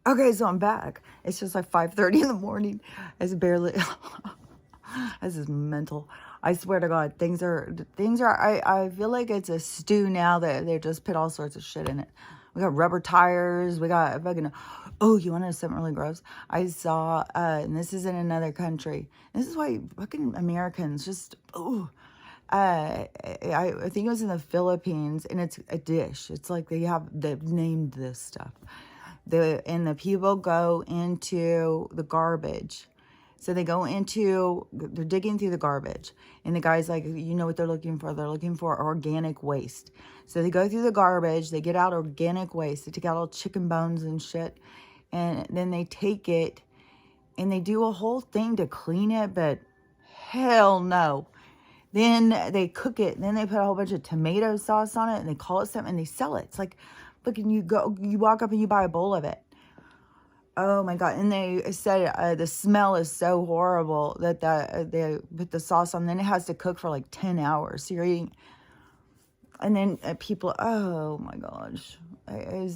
Okay, so I'm back. It's just like 5:30 in the morning. It's barely. This is mental. I swear to God, I feel like it's a stew now that they just put all sorts of shit in it. We got rubber tires. We got fucking. Oh, you want to know something really gross? I saw, and this is in another country. This is why fucking Americans just. Oh, I think it was in the Philippines, and it's a dish. It's like they've named this stuff. The people go into the garbage. So they're digging through the garbage. And the guy's like, you know what they're looking for? They're looking for organic waste. So they go through the garbage. They get out organic waste. They take out all chicken bones and shit. And then they take it and they do a whole thing to clean it. But hell no. Then they cook it. Then they put a whole bunch of tomato sauce on it. And they call it something. And they sell it. It's like, fucking, you walk up and you buy a bowl of it. Oh my God. And they said the smell is so horrible that they put the sauce on. Then it has to cook for like 10 hours. So you're eating. And then people, oh my gosh. I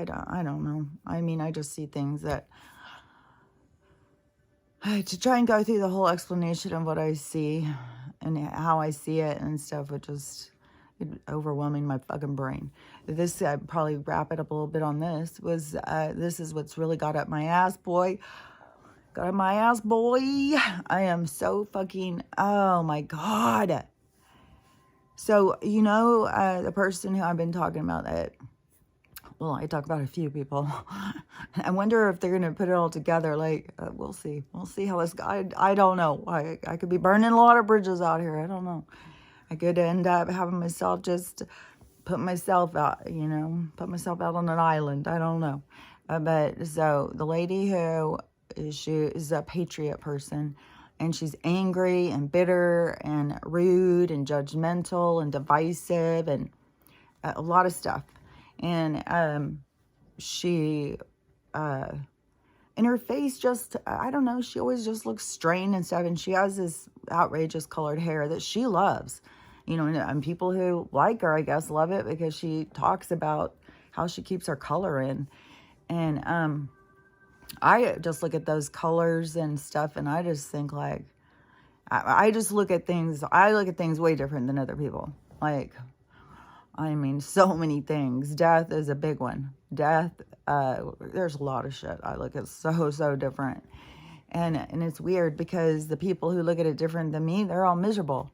don't know. I mean, I just see things that, to try and go through the whole explanation of what I see and how I see it and stuff, it overwhelming my fucking brain. This, I'd probably wrap it up a little bit on this, this is what's really got up my ass, boy. Got up my ass, boy. I am so fucking, oh my God. So, the person who I've been talking about well, I talk about a few people. I wonder if they're going to put it all together. Like, we'll see. We'll see how this guy, I don't know. I could be burning a lot of bridges out here. I don't know. I could end up having myself just put myself out, put myself out on an island. I don't know. But so the lady she is a patriot person, and she's angry and bitter and rude and judgmental and divisive and a lot of stuff. And she, and her face just, I don't know, she always just looks strained and stuff. And she has this outrageous colored hair that she loves. And people who like her, I guess, love it because she talks about how she keeps her color in. And I just look at those colors and stuff, and I just think, like, I look at things way different than other people. Like, I mean, so many things. Death is a big one. Death, there's a lot of shit I look at so different. And it's weird because the people who look at it different than me, they're all miserable.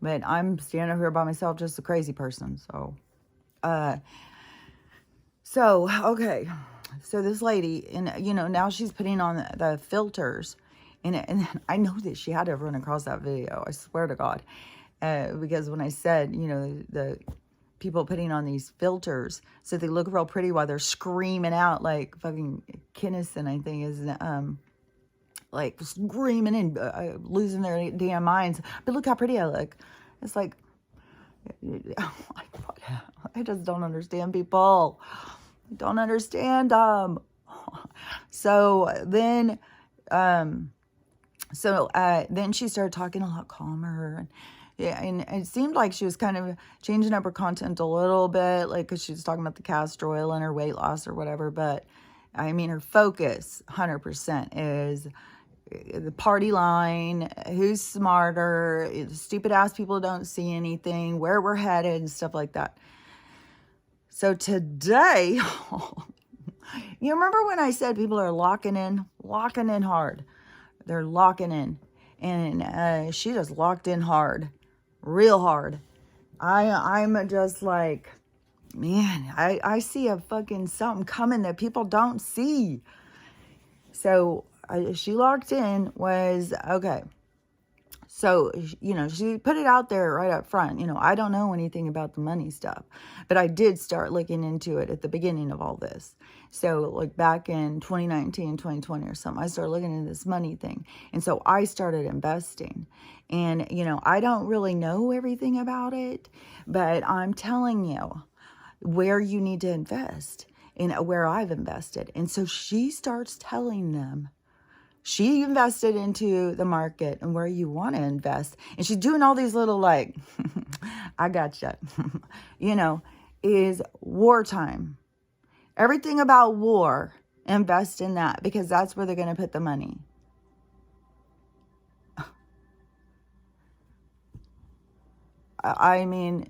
But I'm standing over here by myself, just a crazy person. So, okay. So this lady, and now she's putting on the filters. And I know that she had to run across that video. I swear to God. Because when I said, the people putting on these filters so they look real pretty while they're screaming out like fucking Kinnison, I think, is like screaming and losing their damn minds. But look how pretty I look. It's like, I just don't understand people. I don't understand them. So then she started talking a lot calmer. And it seemed like she was kind of changing up her content a little bit, like, because she was talking about the castor oil and her weight loss or whatever. But I mean, her focus 100% is the party line, who's smarter, stupid ass people don't see anything, where we're headed and stuff like that. So today, you remember when I said people are locking in hard? They're locking in. And she just locked in hard, real hard. I'm just like, man, I see a fucking something coming that people don't see. So she locked in was, okay. So, she put it out there right up front. I don't know anything about the money stuff, but I did start looking into it at the beginning of all this. So, like back in 2019, 2020 or something, I started looking into this money thing. And so I started investing. And, I don't really know everything about it, but I'm telling you where you need to invest and where I've invested. And so she starts telling them, she invested into the market and where you want to invest. And she's doing all these little, like, I gotcha, is wartime. Everything about war, invest in that, because that's where they're going to put the money. I mean,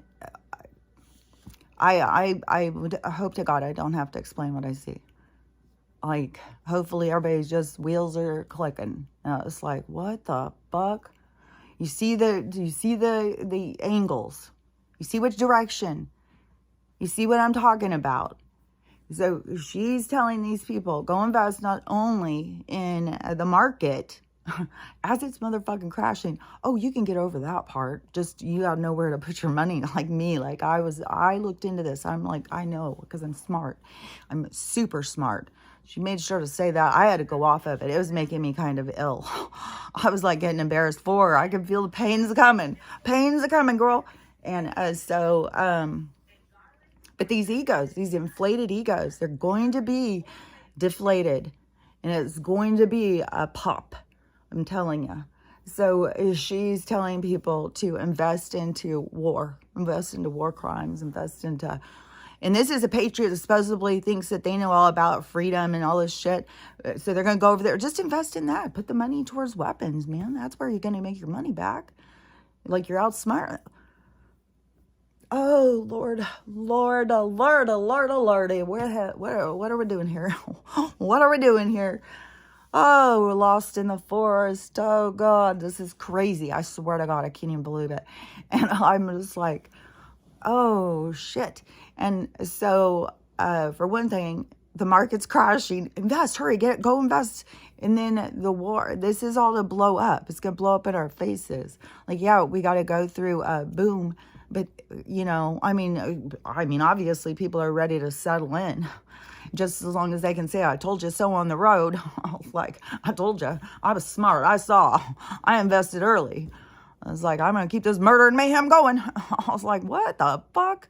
I would hope to God I don't have to explain what I see. Like, hopefully everybody's just wheels are clicking. It's like, what the fuck? You see the angles. You see which direction. You see what I'm talking about. So she's telling these people, go invest not only in the market as it's motherfucking crashing. Oh, you can get over that part. Just, you gotta know where to put your money. Like me, like I looked into this. I'm like, I know, because I'm smart. I'm super smart. She made sure to say that. I had to go off of it. It was making me kind of ill. I was like getting embarrassed for her. I could feel the pains coming. Pains are coming, girl. And but these egos, these inflated egos, they're going to be deflated. And it's going to be a pop. I'm telling you. So she's telling people to invest into war. Invest into war crimes. Invest into... And this is a patriot that supposedly thinks that they know all about freedom and all this shit. So they're going to go over there. Just invest in that. Put the money towards weapons, man. That's where you're going to make your money back. Like, you're outsmart. Oh, Lord, Lord, Lord, Lord, Lord. What are we doing here? What are we doing here? Oh, we're lost in the forest. Oh, God, this is crazy. I swear to God, I can't even believe it. And I'm just like, oh, shit. And so, for one thing, the market's crashing. Invest, hurry, go invest. And then the war, this is all to blow up. It's going to blow up in our faces. Like, yeah, we got to go through a boom. But, you know, I mean, obviously people are ready to settle in. Just as long as they can say, I told you so on the road. Like, I told you, I was smart. I saw, I invested early. I was like, I'm going to keep this murder and mayhem going. I was like, what the fuck?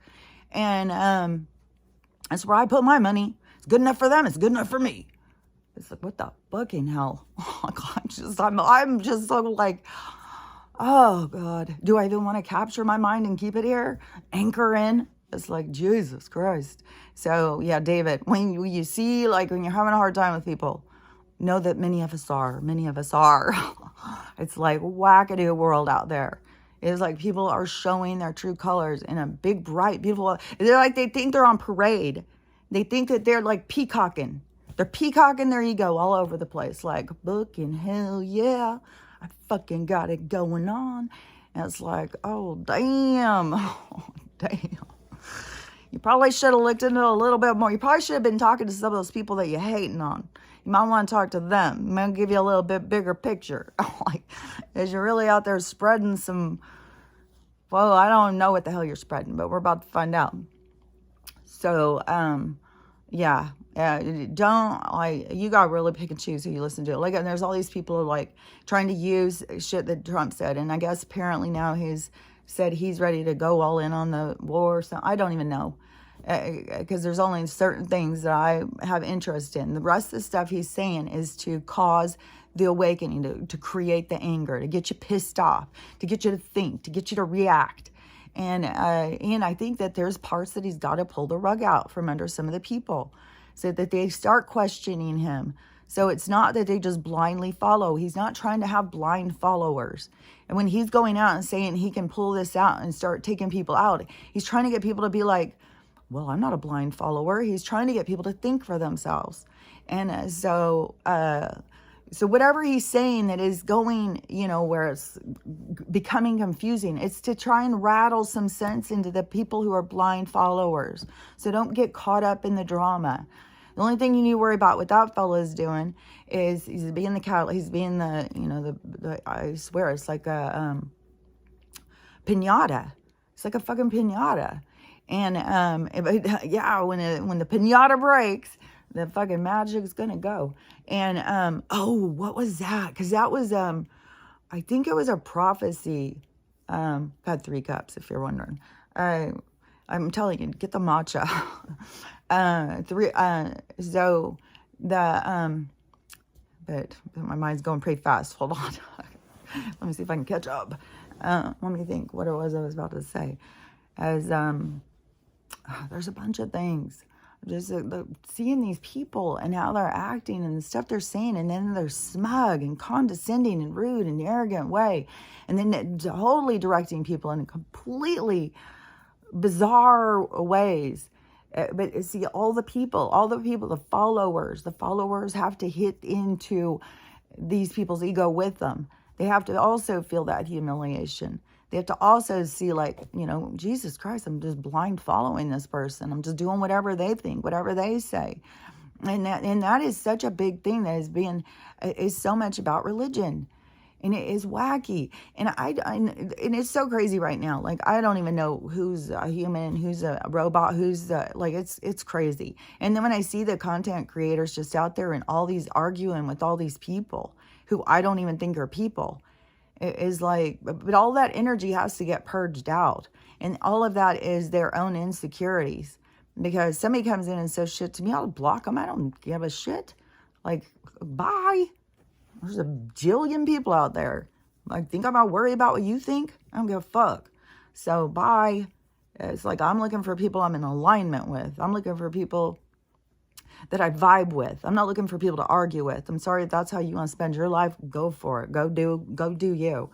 And that's where I put my money. It's good enough for them. It's good enough for me. It's like, what the fucking hell? I'm just so like, oh, God. Do I even want to capture my mind and keep it here? Anchor in? It's like, Jesus Christ. So, yeah, David, when you see, like, when you're having a hard time with people, know that many of us are. Many of us are. It's like wackadoo world out there. It's like people are showing their true colors in a big, bright, beautiful... They're like, they think they're on parade. They think that they're like peacocking. They're peacocking their ego all over the place. Like, fucking hell yeah. I fucking got it going on. And it's like, oh, damn. Oh, damn. You probably should have looked into it a little bit more. You probably should have been talking to some of those people that you're hating on. You might want to talk to them. It might give you a little bit bigger picture. Like, as you're really out there spreading some... Well, I don't know what the hell you're spreading, but we're about to find out. So, yeah. Don't, like, you got to really pick and choose who you listen to. Like, and there's all these people who are, like, trying to use shit that Trump said. And I guess apparently now he's said he's ready to go all in on the war. So I don't even know. Because there's only certain things that I have interest in. The rest of the stuff he's saying is to cause the awakening, to create the anger, to get you pissed off, to get you to think, to get you to react. And I think that there's parts that he's got to pull the rug out from under some of the people so that they start questioning him. So it's not that they just blindly follow. He's not trying to have blind followers. And when he's going out and saying he can pull this out and start taking people out, he's trying to get people to be like, well, I'm not a blind follower. He's trying to get people to think for themselves. And so whatever he's saying that is going, you know, where it's becoming confusing, it's to try and rattle some sense into the people who are blind followers. So don't get caught up in the drama. The only thing you need to worry about what that fella is doing is he's being the, you know, the I swear, it's like a piñata. It's like a fucking piñata. And, yeah, when the piñata breaks, the fucking magic's gonna go. And, oh, what was that? Because that was, I think it was a prophecy. Had 3 cups, if you're wondering. I'm telling you, get the matcha. So but my mind's going pretty fast. Hold on. Let me see if I can catch up. Let me think what it was I was about to say. As, there's a bunch of things. just seeing these people and how they're acting and the stuff they're saying, and then they're smug and condescending and rude and arrogant way, and then totally directing people in completely bizarre ways. But see, all the people, the followers have to hit into these people's ego with them. They have to also feel that humiliation. They have to also see, like, Jesus Christ, I'm just blind following this person. I'm just doing whatever they think, whatever they say. And that is such a big thing that is so much about religion. And it is wacky. And and it's so crazy right now. Like, I don't even know who's a human, who's a robot, it's crazy. And then when I see the content creators just out there and all these arguing with all these people who I don't even think are people, it is like, but all that energy has to get purged out. And all of that is their own insecurities. Because somebody comes in and says shit to me, I'll block them. I don't give a shit. Like, bye. There's a jillion people out there. Like, think I'm gonna worry about what you think? I don't give a fuck. So, bye. It's like, I'm looking for people I'm in alignment with. I'm looking for people that I vibe with. I'm not looking for people to argue with. I'm sorry if that's how you want to spend your life. Go for it. Go do you.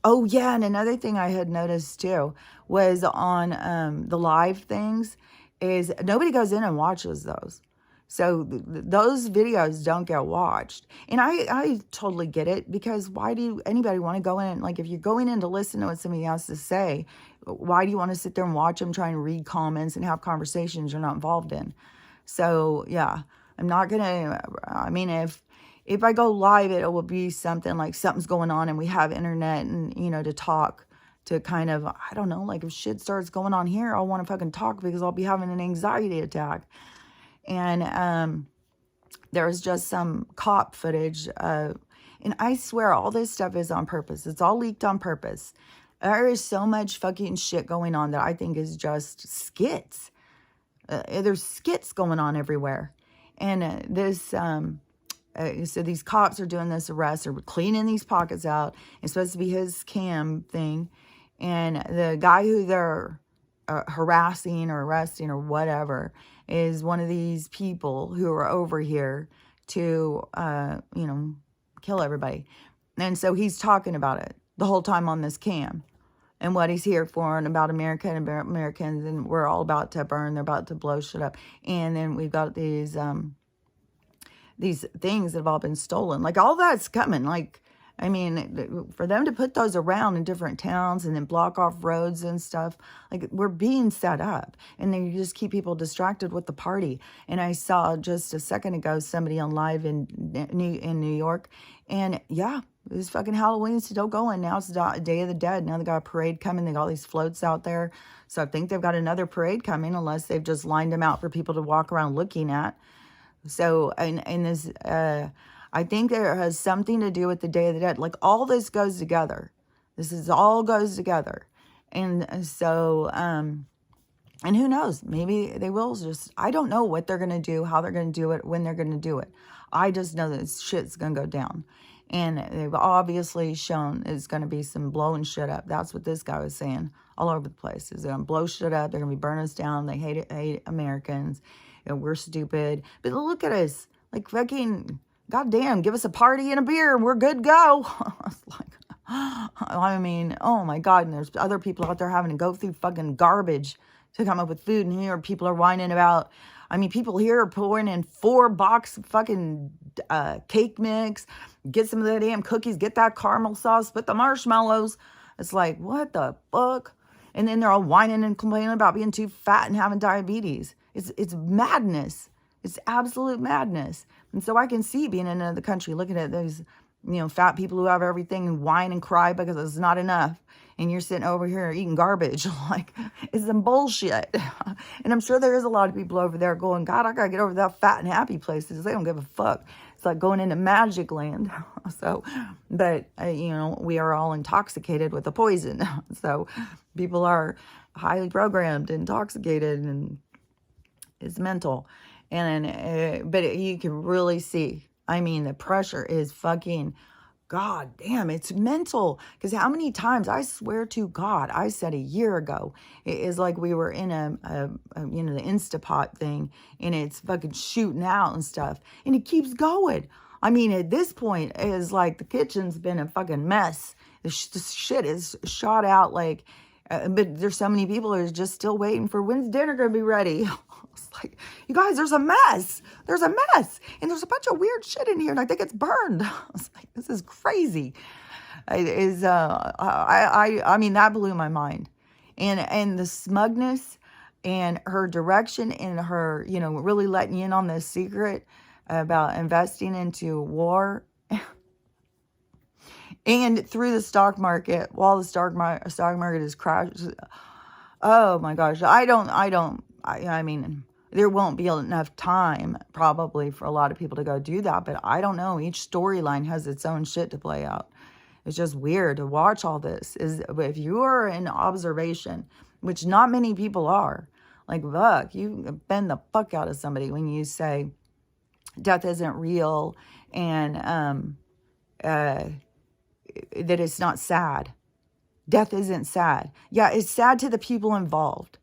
Oh, yeah, and another thing I had noticed, too, was on the live things, is nobody goes in and watches those. So those videos don't get watched. And I totally get it, because why do anybody want to go in? Like, if you're going in to listen to what somebody has to say, why do you want to sit there and watch them try and read comments and have conversations you're not involved in? So, yeah, I'm not going to, I mean, if I go live, it will be something like something's going on and we have internet and, to talk, to kind of, I don't know, like if shit starts going on here, I'll want to fucking talk because I'll be having an anxiety attack. And there was just some cop footage. And I swear all this stuff is on purpose. It's all leaked on purpose. There is so much fucking shit going on that I think is just skits. There's skits going on everywhere. And so these cops are doing this arrest, or cleaning these pockets out. It's supposed to be his cam thing. And the guy who they're harassing or arresting or whatever is one of these people who are over here to, kill everybody. And so he's talking about it the whole time on this cam and what he's here for, and about Americans, and we're all about to burn. They're about to blow shit up. And then we've got these things that have all been stolen. Like, all that's coming. Like, I mean, for them to put those around in different towns and then block off roads and stuff, like, we're being set up. And then you just keep people distracted with the party. And I saw just a second ago somebody on live in New York. And yeah, it was fucking Halloween still going. Now it's the Day of the Dead. Now they got a parade coming. They got all these floats out there. So I think they've got another parade coming, unless they've just lined them out for people to walk around looking at. So, and this, I think there has something to do with the Day of the Dead. Like, all this goes together. All goes together. And so, and who knows? Maybe they will just, I don't know what they're going to do, how they're going to do it, when they're going to do it. I just know that shit's going to go down. And they've obviously shown it's going to be some blowing shit up. That's what this guy was saying all over the place. Is they're going to blow shit up. They're going to be burning us down. They hate Americans. And we're stupid. But look at us. Like, fucking, goddamn, give us a party and a beer and we're good to go. It's like, I mean, oh my God. And there's other people out there having to go through fucking garbage to come up with food. And here people are whining about, I mean, people here are pouring in 4-box fucking cake mix. Get some of the damn cookies. Get that caramel sauce. Put the marshmallows. It's like, what the fuck? And then they're all whining and complaining about being too fat and having diabetes. It's madness. It's absolute madness. And so I can see being in another country, looking at those, fat people who have everything and whine and cry because it's not enough. And you're sitting over here eating garbage. Like, it's some bullshit. And I'm sure there is a lot of people over there going, God, I got to get over that fat and happy places. They don't give a fuck. It's like going into magic land. So, but, we are all intoxicated with the poison. So people are highly programmed, intoxicated, and it's mental. And but you can really see, I mean, the pressure is fucking God damn, it's mental. Because how many times, I swear to God, I said a year ago, it is like we were in a you know, the Instapot thing, and it's fucking shooting out and stuff, and it keeps going. I mean, at this point, it's like the kitchen's been a fucking mess. The shit is shot out like, but there's so many people who are just still waiting for when's dinner gonna be ready. It's like, you guys, there's a mess. There's a mess. And there's a bunch of weird shit in here, and I think it's burned. I was like, this is crazy. I mean, that blew my mind. And the smugness and her direction and her, you know, really letting you in on this secret about investing into war. And through the stock market, while the stock market is crashed. Oh my gosh. I mean, there won't be enough time probably for a lot of people to go do that, but I don't know. Each storyline has its own shit to play out. It's just weird to watch all this. If you are in observation, which not many people are, like, fuck, you bend the fuck out of somebody when you say death isn't real and that it's not sad. Death isn't sad. Yeah, it's sad to the people involved.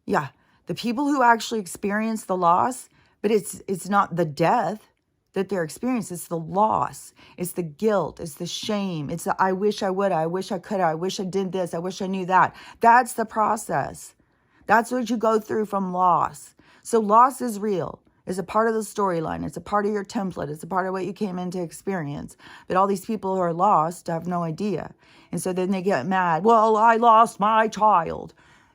Yeah, the people who actually experience the loss, but it's not the death that they're experiencing. It's the loss. It's the guilt. It's the shame. It's the I wish I would. I wish I could. I wish I did this. I wish I knew that. That's the process. That's what you go through from loss. So loss is real. It's a part of the storyline. It's a part of your template. It's a part of what you came in to experience. But all these people who are lost have no idea. And so then they get mad. Well, I lost my child.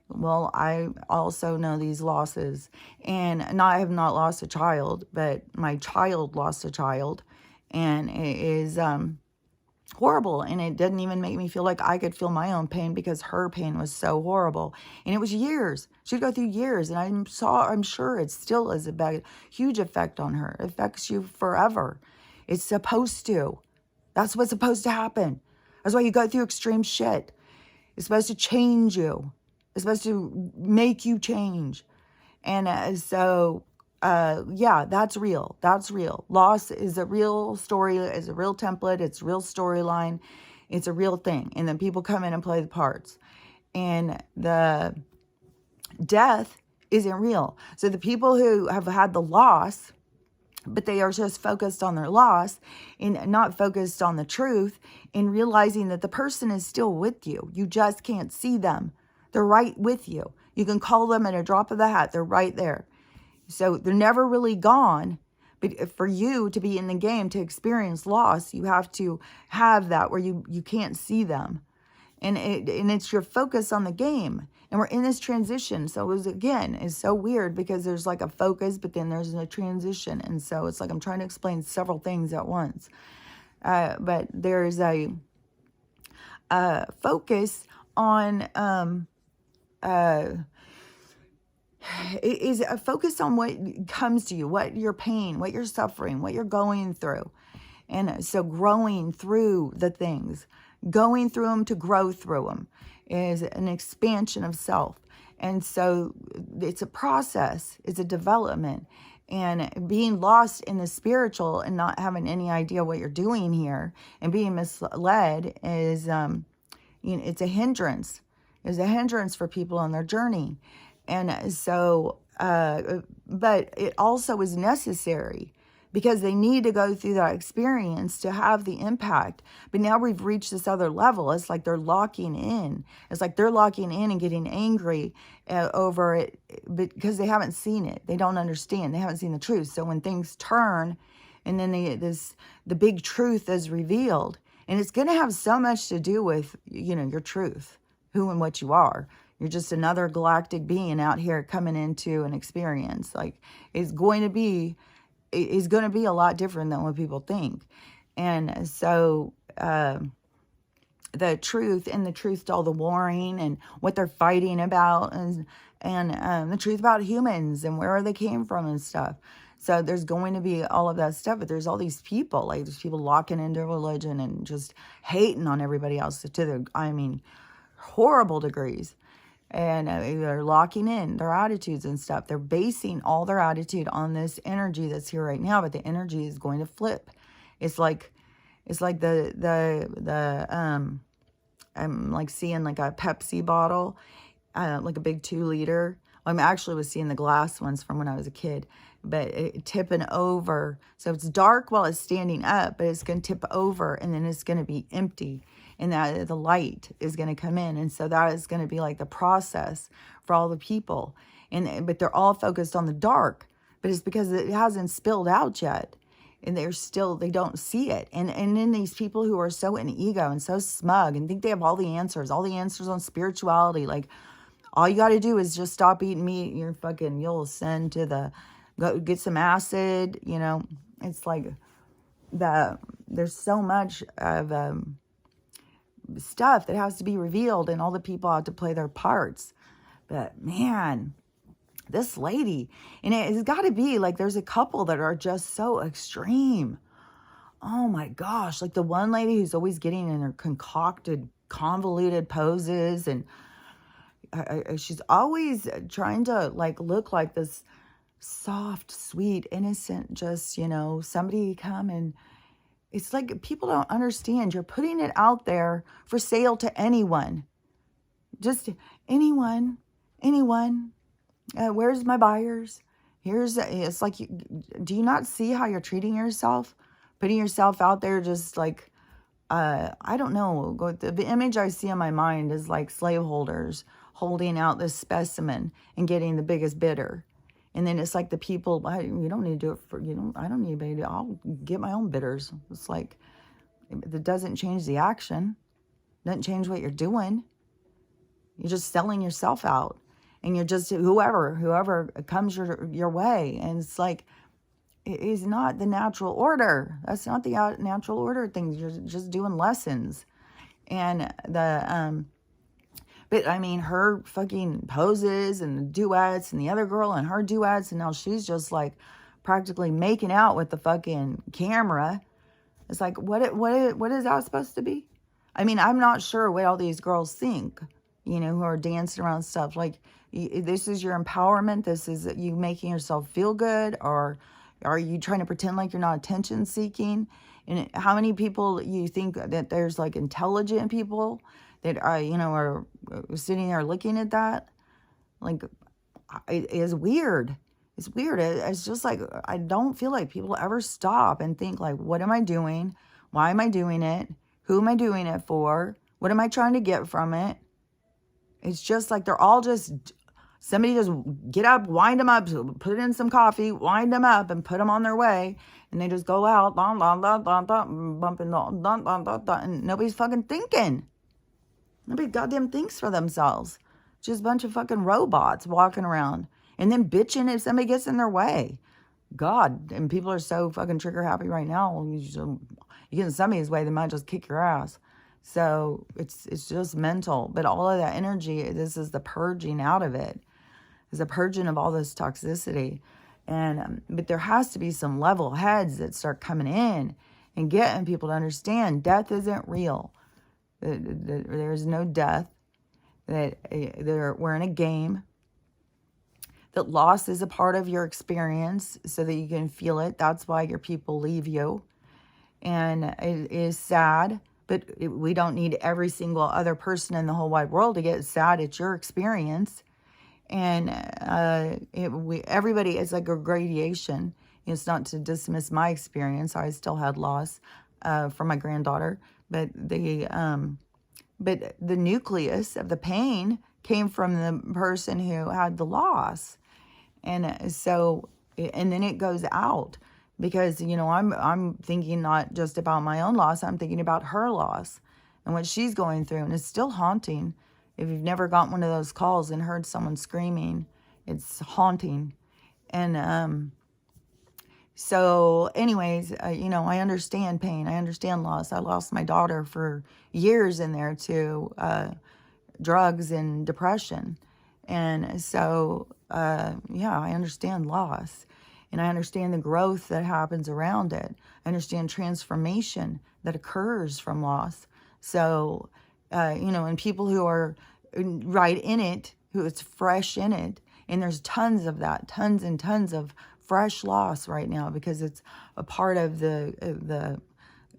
Well, I also know these losses. And I have not lost a child, but my child lost a child. And it is horrible. And it didn't even make me feel like I could feel my own pain because her pain was so horrible. And it was years. She'd go through years. And I'm sure it still is a huge effect on her. It affects you forever. It's supposed to. That's what's supposed to happen. That's why you go through extreme shit. It's supposed to change you. It's supposed to make you change. And yeah, that's real. That's real. Loss is a real story. It's a real template. It's a real storyline. It's a real thing. And then people come in and play the parts. And the death isn't real. So the people who have had the loss, but they are just focused on their loss and not focused on the truth and realizing that the person is still with you. You just can't see them. They're right with you. You can call them at a drop of the hat. They're right there. So they're never really gone. But for you to be in the game, to experience loss, you have to have that where you can't see them. And it's your focus on the game. And we're in this transition. So it's so weird because there's like a focus, but then there's a transition. And so it's like I'm trying to explain several things at once. But there's a focus on... is a focus on what comes to you, what your pain, what you're suffering, what you're going through. And so growing through the things, going through them to grow through them is an expansion of self. And so it's a process, it's a development. And being lost in the spiritual and not having any idea what you're doing here and being misled is, it's a hindrance. It's a hindrance for people on their journey. And so, but it also is necessary because they need to go through that experience to have the impact. But now we've reached this other level. It's like they're locking in. It's like they're locking in and getting angry over it because they haven't seen it. They don't understand. They haven't seen the truth. So when things turn and then the big truth is revealed, and it's going to have so much to do with, your truth, who and what you are. You're just another galactic being out here coming into an experience. Like, it's going to be a lot different than what people think. And so the truth to all the warring and what they're fighting about and the truth about humans and where they came from and stuff. So there's going to be all of that stuff, but there's all these people, like there's people locking into religion and just hating on everybody else to horrible degrees. And they're locking in their attitudes and stuff. They're basing all their attitude on this energy that's here right now, but the energy is going to flip. It's like It's like I'm like seeing like a Pepsi bottle, like a big 2 liter. I actually was seeing the glass ones from when I was a kid, but it tipping over. So it's dark while it's standing up, but it's going to tip over and then it's going to be empty. And that the light is going to come in. And so that is going to be like the process for all the people. But they're all focused on the dark, but it's because it hasn't spilled out yet. And they don't see it. And then these people who are so in ego and so smug and think they have all the answers on spirituality. Like, all you got to do is just stop eating meat. You'll ascend to go get some acid, It's like there's so much of stuff that has to be revealed, and all the people have to play their parts. But man, this lady, and it's got to be like there's a couple that are just so extreme. Oh my gosh, like the one lady who's always getting in her concocted, convoluted poses, and she's always trying to like look like this soft, sweet, innocent, just, somebody come and it's like people don't understand. You're putting it out there for sale to anyone. Just anyone. Where's my buyers? It's like, do you not see how you're treating yourself? Putting yourself out there just like, I don't know. The image I see in my mind is like slaveholders holding out this specimen and getting the biggest bidder. And then it's like the people, you don't need to do it for, I don't need anybody to, I'll get my own bidders. It's like, it doesn't change the action. Doesn't change what you're doing. You're just selling yourself out. And you're just, whoever comes your way. And it's like, it is not the natural order. That's not the natural order of things. You're just doing lessons. And but I mean, her fucking poses and the duets and the other girl and her duets. And now she's just like practically making out with the fucking camera. It's like, what is that supposed to be? I mean, I'm not sure what all these girls think, who are dancing around stuff. Like, this is your empowerment. This is you making yourself feel good. Or are you trying to pretend like you're not attention seeking? And how many people you think that there's like intelligent people that are sitting there looking at that? Like, it is weird. It's weird. It's just like, I don't feel like people ever stop and think like, what am I doing? Why am I doing it? Who am I doing it for? What am I trying to get from it? It's just like they're all just, somebody just get up, wind them up, put in some coffee, wind them up and put them on their way. And they just go out, bumping, and nobody's fucking thinking. Nobody goddamn thinks for themselves. Just a bunch of fucking robots walking around. And then bitching if somebody gets in their way. God, and people are so fucking trigger happy right now. You get in somebody's way, they might just kick your ass. So it's just mental. But all of that energy, this is the purging out of it. It's the purging of all this toxicity. And but there has to be some level heads that start coming in and getting people to understand death isn't real. There's no death. That we're in a game. That loss is a part of your experience so that you can feel it. That's why your people leave you. And it is sad, but we don't need every single other person in the whole wide world to get sad at your experience. And everybody is like a gradation. It's not to dismiss my experience. I still had loss from my granddaughter, but the nucleus of the pain came from the person who had the loss. And so, and then it goes out because, I'm thinking not just about my own loss, I'm thinking about her loss and what she's going through. And it's still haunting. If you've never gotten one of those calls and heard someone screaming, it's haunting. And so anyways, I understand pain. I understand loss. I lost my daughter for years in there to drugs and depression. And so, I understand loss. And I understand the growth that happens around it. I understand transformation that occurs from loss. So, and people who are right in it, who is fresh in it, and there's tons of that, tons and tons of fresh loss right now because it's a part of the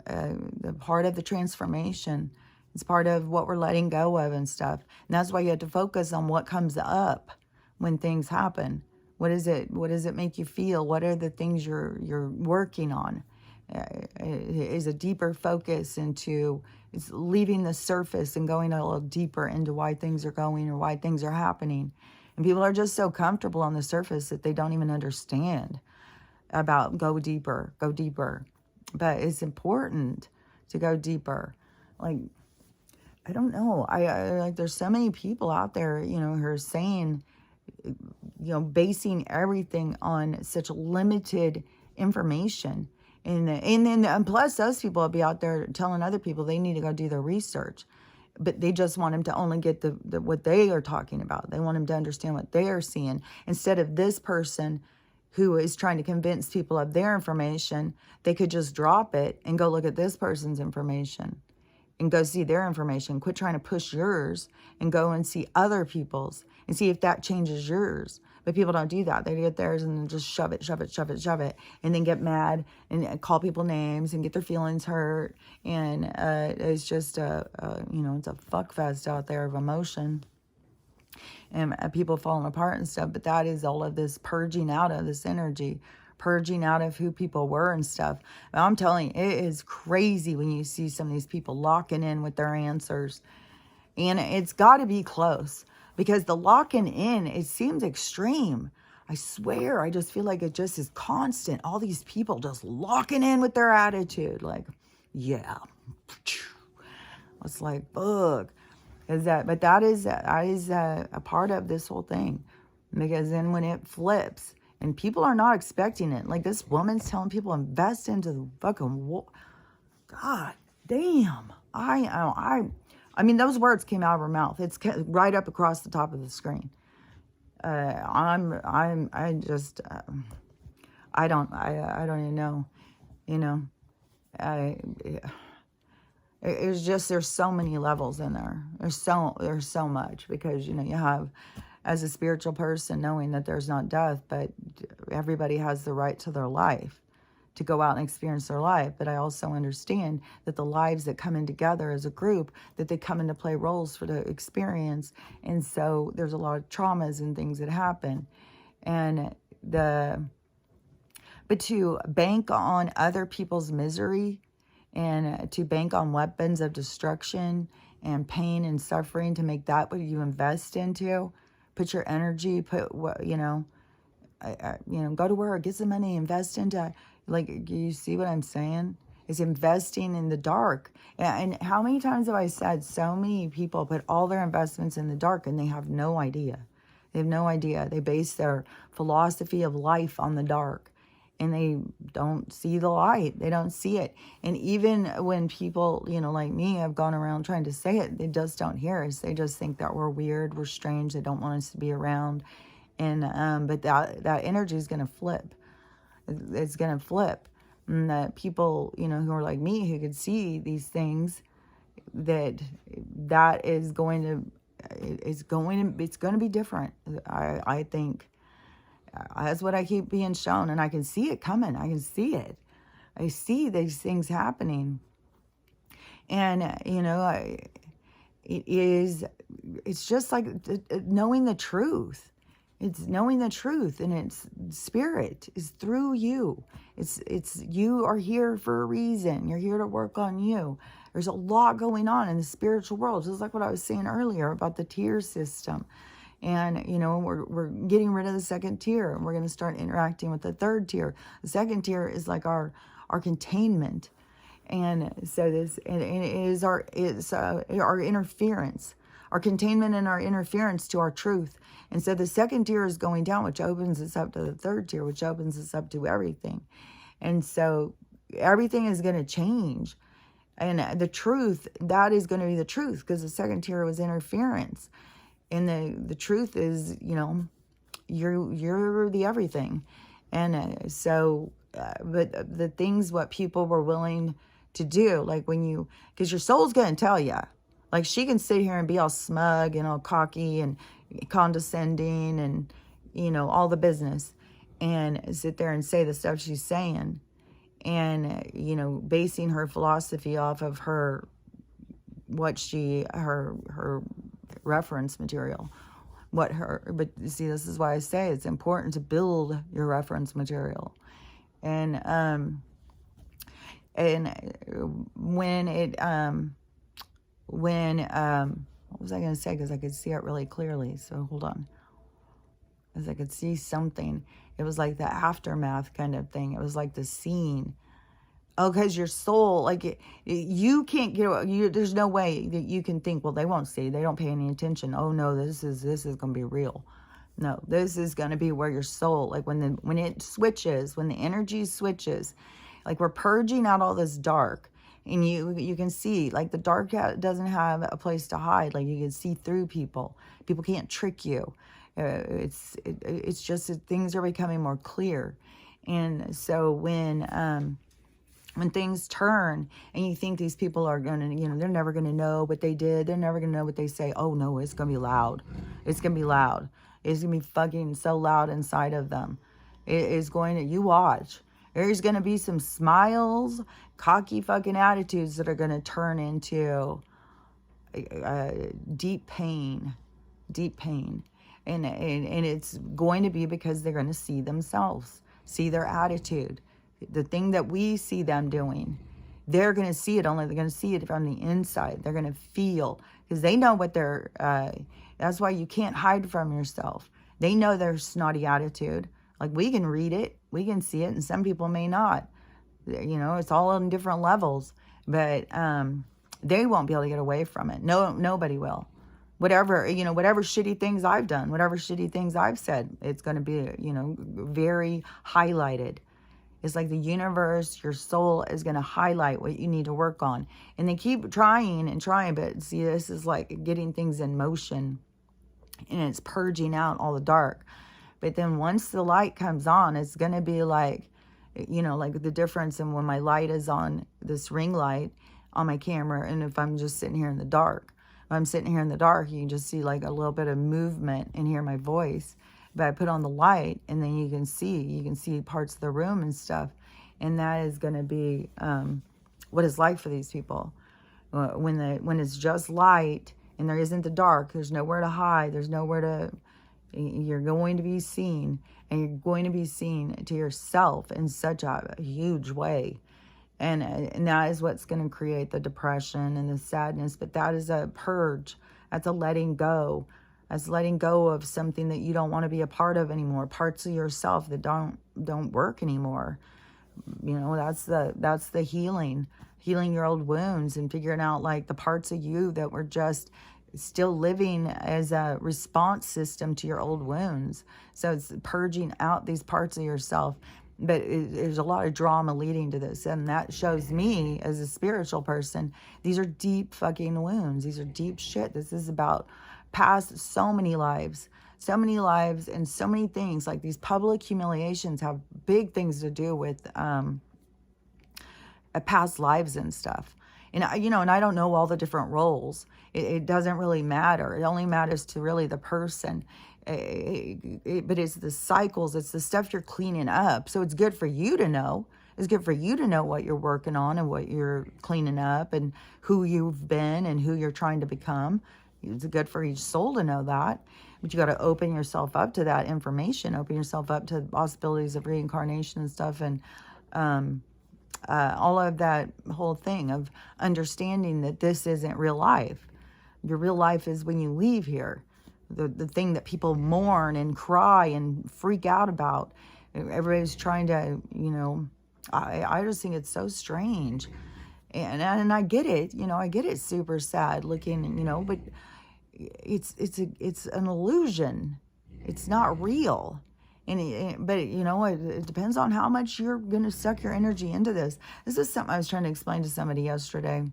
the part of the transformation. It's part of what we're letting go of and stuff. And that's why you have to focus on what comes up when things happen. What does it make you feel? What are the things you're working on? Is a deeper focus into, it's leaving the surface and going a little deeper into why things are going or why things are happening. And people are just so comfortable on the surface that they don't even understand about go deeper. But it's important to go deeper. Like, I don't know. I like, there's so many people out there, who are saying, basing everything on such limited information. And plus those people will be out there telling other people they need to go do their research. But they just want them to only get the what they are talking about. They want them to understand what they are seeing. Instead of this person who is trying to convince people of their information, they could just drop it and go look at this person's information and go see their information. Quit trying to push yours and go and see other people's and see if that changes yours. But people don't do that. They get theirs and then just shove it, and then get mad and call people names and get their feelings hurt. And it's just, it's a fuck fest out there of emotion and people falling apart and stuff. But that is all of this purging out of this energy, purging out of who people were and stuff. And I'm telling you, it is crazy when you see some of these people locking in with their answers. And it's got to be close. Because the locking in, it seems extreme. I swear, I just feel like it just is constant. All these people just locking in with their attitude. Like, yeah. It's like, fuck. But that is a part of this whole thing. Because then when it flips, and people are not expecting it. Like this woman's telling people invest into the fucking God damn. I mean, those words came out of her mouth. It's right up across the top of the screen. I don't even know, it's just, there's so many levels in there. There's so much because, you have, as a spiritual person, knowing that there's not death, but everybody has the right to their life, to go out and experience their life. But I also understand that the lives that come in together as a group, that they come into play roles for the experience. And so there's a lot of traumas and things that happen. But to bank on other people's misery and to bank on weapons of destruction and pain and suffering, to make that what you invest into, put your energy, go to work, get some money, invest into. Like, you see what I'm saying? Is investing in the dark. And how many times have I said so many people put all their investments in the dark and they have no idea. They have no idea. They base their philosophy of life on the dark. And they don't see the light. They don't see it. And even when people, like me, have gone around trying to say it, they just don't hear us. They just think that we're weird, we're strange, they don't want us to be around. And but that energy is going to flip. It's going to flip. And that people, who are like me, who could see these things, that is going to, it's going to be different. I think that's what I keep being shown, and I can see it coming. I can see it. I see these things happening. And, it's just like knowing the truth. It's knowing the truth, and it's spirit is through you. It's you are here for a reason. You're here to work on you. There's a lot going on in the spiritual world, just like what I was saying earlier about the tier system. And, we're getting rid of the second tier, and we're going to start interacting with the third tier. The second tier is like our containment. And so it is our interference, our containment and our interference to our truth. And so the second tier is going down, which opens us up to the third tier, which opens us up to everything. And so everything is going to change. And the truth, that is going to be the truth, because the second tier was interference. And the truth is, you're the everything. And but the things what people were willing to do, like because your soul's going to tell you. Like, she can sit here and be all smug and all cocky and condescending and, all the business, and sit there and say the stuff she's saying. and, you know, basing her philosophy off of her reference material. But see, this is why I say it's important to build your reference material. And when what was I going to say? Because I could see it really clearly. So hold on. As I could see something. It was like the aftermath kind of thing. It was like the scene. Oh, because your soul, like, you can't get, there's no way that you can think, well, they won't see, they don't pay any attention. Oh no, this is going to be real. No, this is going to be where your soul, like when it switches, when the energy switches, like we're purging out all this dark, and you can see, like, the dark doesn't have a place to hide. Like, you can see through people. People can't trick you. It's just that things are becoming more clear. And so when things turn and you think these people are going to, you know, they're never going to know what they did. They're never going to know what they say. Oh no, it's going to be loud. It's going to be loud. It's going to be fucking so loud inside of them. It is going to, you watch. There's going to be some smiles, cocky fucking attitudes that are going to turn into deep pain. And it's going to be because they're going to see themselves, see their attitude. The thing that we see them doing, they're going to see it, only they're going to see it from the inside. They're going to feel, because they know what that's why you can't hide from yourself. They know their snotty attitude. Like, we can read it, we can see it, and some people may not. You know, it's all on different levels, but they won't be able to get away from it. No, nobody will. Whatever shitty things I've done, whatever shitty things I've said, it's going to be, you know, very highlighted. It's like the universe, your soul is going to highlight what you need to work on. And they keep trying and trying, but see, this is like getting things in motion, and it's purging out all the dark. But then once the light comes on, it's going to be like, you know, like the difference in when my light is on, this ring light on my camera, and if I'm just sitting here in the dark. If I'm sitting here in the dark, you can just see like a little bit of movement and hear my voice. But I put on the light, and then you can see parts of the room and stuff. And that is going to be what it's like for these people. When it's just light and there isn't the dark, there's nowhere to hide, there's nowhere to, you're going to be seen, and you're going to be seen to yourself in such a huge way. And that is what's going to create the depression and the sadness. But that is a purge. That's a letting go. That's letting go of something that you don't want to be a part of anymore. Parts of yourself that don't work anymore. You know, that's the healing your old wounds, and figuring out like the parts of you that were just still living as a response system to your old wounds. So it's purging out these parts of yourself. But there's a lot of drama leading to this. And that shows me as a spiritual person, these are deep fucking wounds. These are deep shit. This is about past so many lives and so many things. Like, these public humiliations have big things to do with past lives and stuff. And I don't know all the different roles. It doesn't really matter. It only matters to really the person. But it's the cycles, it's the stuff you're cleaning up. So it's good for you to know. It's good for you to know what you're working on and what you're cleaning up and who you've been and who you're trying to become. It's good for each soul to know that. But you got to open yourself up to that information, open yourself up to the possibilities of reincarnation and stuff, and all of that whole thing of understanding that this isn't real life. Your real life is when you leave here. The thing that people mourn and cry and freak out about. Everybody's trying to, I just think it's so strange. And I get it, I get it super sad looking, but it's an illusion. It's not real. But it depends on how much you're going to suck your energy into this. This is something I was trying to explain to somebody yesterday.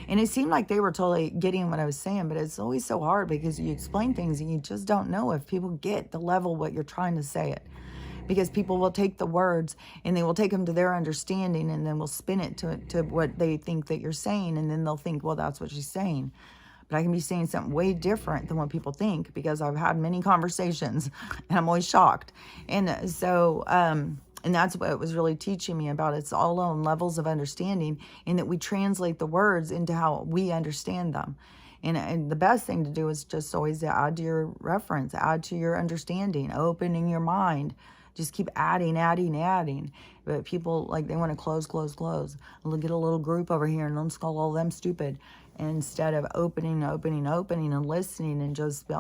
And it seemed like they were totally getting what I was saying, but it's always so hard because you explain things and you just don't know if people get the level what you're trying to say it. Because people will take the words and they will take them to their understanding and then will spin it to what they think that you're saying, and then they'll think, well, that's what she's saying. But I can be saying something way different than what people think, because I've had many conversations and I'm always shocked. And so And that's what it was really teaching me about. It's all on levels of understanding, and that we translate the words into how we understand them. And the best thing to do is just always add to your reference, add to your understanding, opening your mind. Just keep adding, adding, adding. But people, like, they want to close. Get a little group over here and let's call all them stupid. Instead of opening, and listening, and just,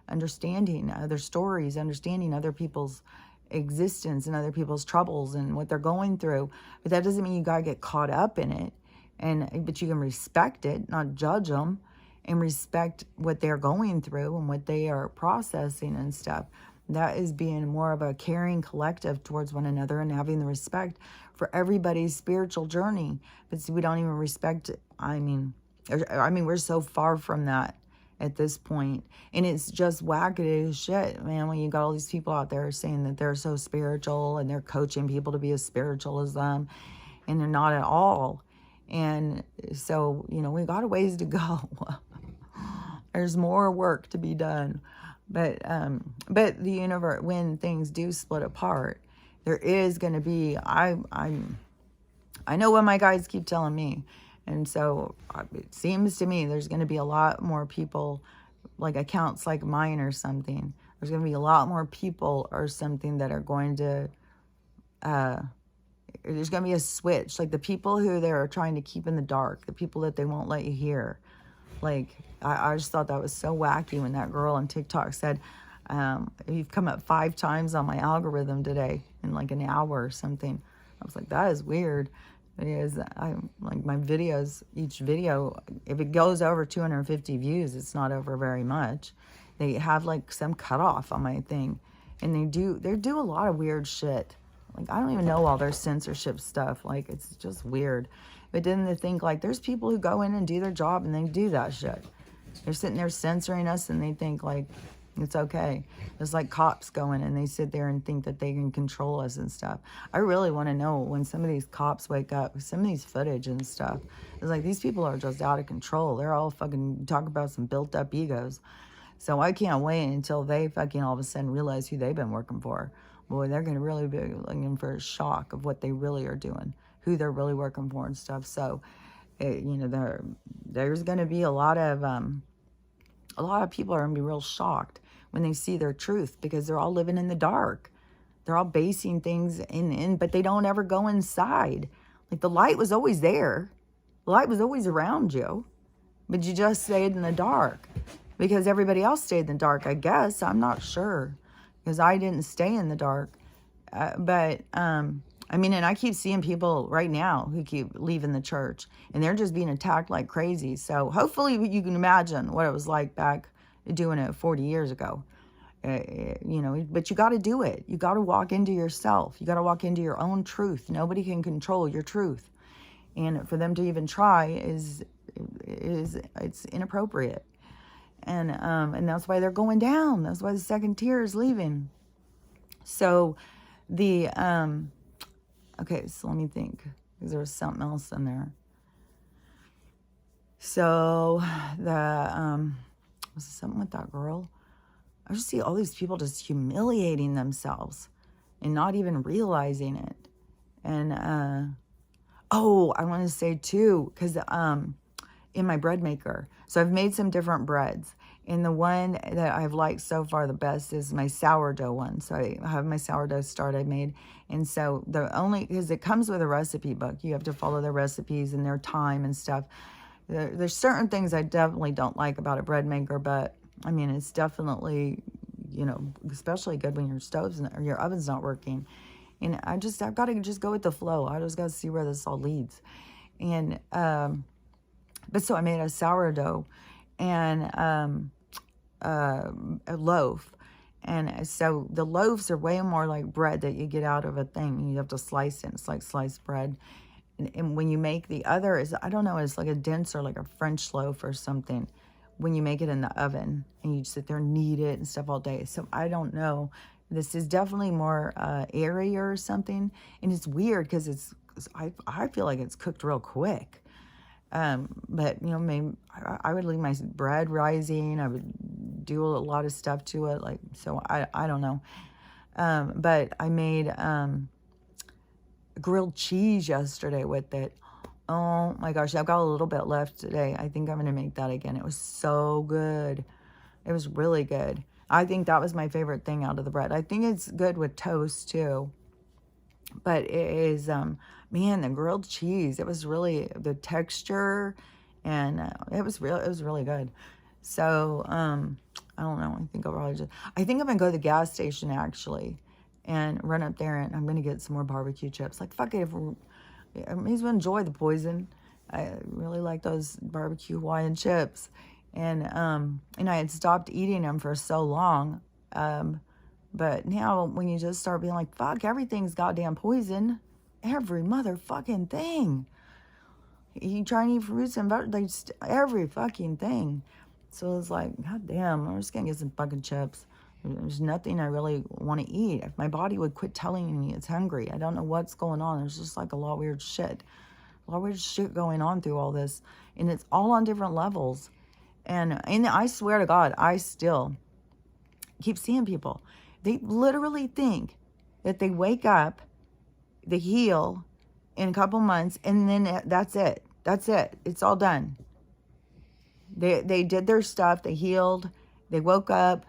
understanding other stories, understanding other people's existence and other people's troubles and what they're going through. But that doesn't mean you gotta get caught up in it. But you can respect it, not judge them, and respect what they're going through and what they are processing and stuff. That is being more of a caring collective towards one another and having the respect for everybody's spiritual journey. But see, we don't even respect it. I mean, we're so far from that at this point. And it's just wackadoo as shit, man, when you got all these people out there saying that they're so spiritual and they're coaching people to be as spiritual as them, and they're not at all. And so, we got a ways to go. There's more work to be done. But the universe, when things do split apart, there is going to be, I know what my guides keep telling me. And so it seems to me there's going to be a lot more people, like accounts like mine or something. There's going to be a lot more people or something that are going to, there's going to be a switch. Like the people who they're trying to keep in the dark, the people that they won't let you hear. Like, I just thought that was so wacky when that girl on TikTok said, you've come up 5 times on my algorithm today in like an hour or something. I was like, that is weird. Because I like my videos, each video, if it goes over 250 views, it's not over very much. They have like some cutoff on my thing, and they do a lot of weird shit. Like, I don't even know all their censorship stuff. Like, it's just weird. But then they think, like, there's people who go in and do their job and they do that shit. They're sitting there censoring us and they think, like, it's okay. It's like cops go in and they sit there and think that they can control us and stuff. I really want to know when some of these cops wake up, some of these footage and stuff. It's like, these people are just out of control. They're all fucking talk about some built up egos. So I can't wait until they fucking all of a sudden realize who they've been working for. Boy, they're going to really be looking for a shock of what they really are doing, who they're really working for and stuff. So, there's going to be a lot of people are going to be real shocked when they see their truth, because they're all living in the dark. They're all basing things in, but they don't ever go inside. Like, the light was always there. The light was always around you, but you just stayed in the dark because everybody else stayed in the dark, I guess. I'm not sure, because I didn't stay in the dark. And I keep seeing people right now who keep leaving the church, and they're just being attacked like crazy. So hopefully you can imagine what it was like back doing it 40 years ago. But you got to do it. You got to walk into yourself. You got to walk into your own truth. Nobody can control your truth. And for them to even try it's inappropriate. And that's why they're going down. That's why the second tier is leaving. So okay, so let me think, because there was something else in there. So was it something with that girl? I just see all these people just humiliating themselves and not even realizing it. And I want to say too, because in my bread maker, so I've made some different breads. And the one that I've liked so far the best is my sourdough one. So I have my sourdough start I made. And so because it comes with a recipe book, you have to follow their recipes and their time and stuff. There's certain things I definitely don't like about a bread maker, but I mean, it's definitely, especially good when your or your oven's not working. And I've got to just go with the flow. I just got to see where this all leads. And, but so I made a sourdough and a loaf. And so the loaves are way more like bread that you get out of a thing. You have to slice it. It's like sliced bread. And when you make the other, it's like a denser, like a French loaf or something, when you make it in the oven and you sit there and knead it and stuff all day. So I don't know. This is definitely more airier or something. And it's weird because I feel like it's cooked real quick. But maybe I would leave my bread rising. I would do a lot of stuff to it. So I don't know. But I made, grilled cheese yesterday with it. Oh my gosh, I've got a little bit left today. I think I'm going to make that again. It was so good. It was really good. I think that was my favorite thing out of the bread. I think it's good with toast too. But it is, man, the grilled cheese, it was really, the texture, and it was really good. So, I don't know. I think I'm going to go to the gas station actually and run up there, and I'm going to get some more barbecue chips. Like, fuck it, I may as well enjoy the poison. I really like those barbecue Hawaiian chips. And I had stopped eating them for so long. But now when you just start being like, fuck, everything's goddamn poison. Every motherfucking thing. You try and eat fruits and vegetables, every fucking thing. So it's like, god damn, I'm just gonna get some fucking chips. There's nothing I really want to eat. If my body would quit telling me it's hungry, I don't know what's going on. There's just like a lot of weird shit. A lot of weird shit going on through all this. And it's all on different levels. And I swear to God, I still keep seeing people. They literally think that they wake up, they heal in a couple months, and then that's it. That's it. It's all done. They did their stuff. They healed. They woke up.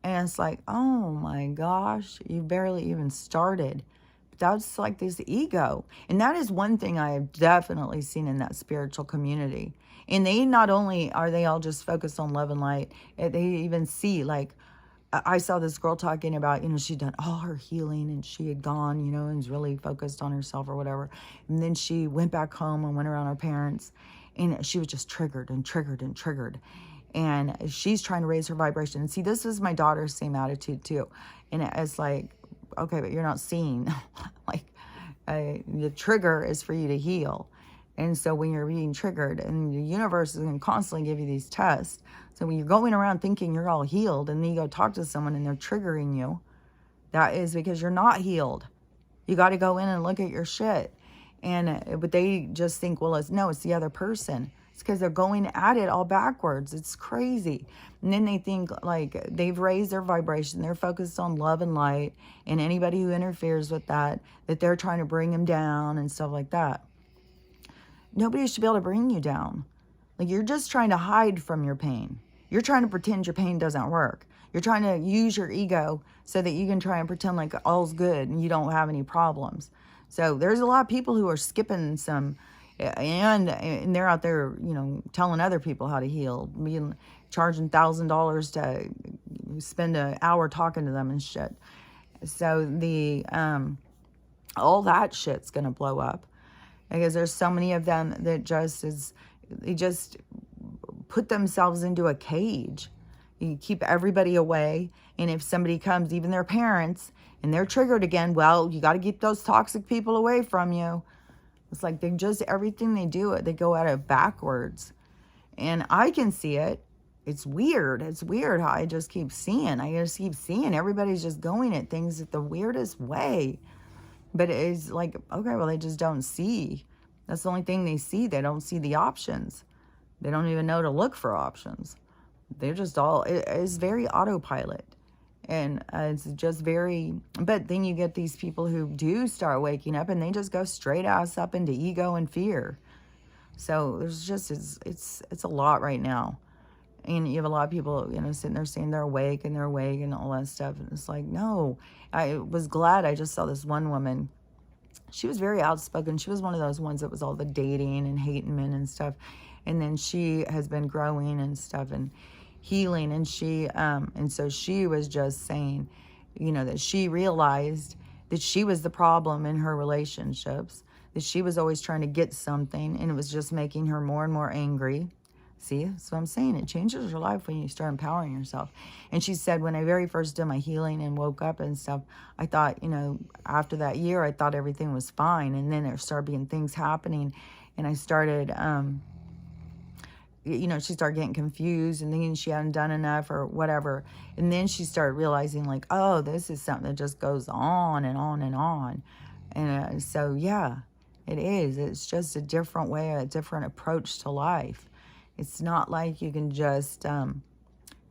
And it's like, oh my gosh, you barely even started. But that's like this ego. And that is one thing I have definitely seen in that spiritual community. And they not only are they all just focused on love and light, they even see, like, I saw this girl talking about, she'd done all her healing and she had gone, and was really focused on herself or whatever. And then she went back home and went around her parents, and she was just triggered and triggered and triggered. And she's trying to raise her vibration. And see, this is my daughter's same attitude too. And it's like, okay, but you're not seeing. Like, the trigger is for you to heal. And so when you're being triggered, and the universe is going to constantly give you these tests. So when you're going around thinking you're all healed, and then you go talk to someone and they're triggering you, that is because you're not healed. You got to go in and look at your shit. But they just think, well, it's the other person. It's because they're going at it all backwards. It's crazy. And then they think like they've raised their vibration. They're focused on love and light. And anybody who interferes with that they're trying to bring them down and stuff like that. Nobody should be able to bring you down. Like, you're just trying to hide from your pain. You're trying to pretend your pain doesn't work. You're trying to use your ego so that you can try and pretend like all's good and you don't have any problems. So there's a lot of people who are skipping some, and they're out there, telling other people how to heal, charging $1,000 to spend an hour talking to them and shit. So all that shit's gonna blow up. Because there's so many of them that they just put themselves into a cage. You keep everybody away. And if somebody comes, even their parents, and they're triggered again, well, you got to keep those toxic people away from you. It's like everything they do, they go at it backwards. And I can see it. It's weird. It's weird how I just keep seeing. Everybody's just going at things the weirdest way. But it's like, okay, well, they just don't see. That's the only thing they see. They don't see the options. They don't even know to look for options. They're just it's very autopilot. And it's just but then you get these people who do start waking up and they just go straight ass up into ego and fear. So there's just, it's a lot right now. And you have a lot of people, sitting there saying they're awake and all that stuff. And it's like, no. I was glad I just saw this one woman. She was very outspoken. She was one of those ones that was all the dating and hating men and stuff. And then she has been growing and stuff and healing. And so she was just saying, that she realized that she was the problem in her relationships, that she was always trying to get something, and it was just making her more and more angry. See, that's what I'm saying. It changes your life when you start empowering yourself. And she said, when I very first did my healing and woke up and stuff, I thought, after that year, I thought everything was fine. And then there started being things happening. And I started, she started getting confused and thinking she hadn't done enough or whatever. And then she started realizing, like, oh, this is something that just goes on and on and on. And so, yeah, it is. It's just a different way, a different approach to life. It's not like you can just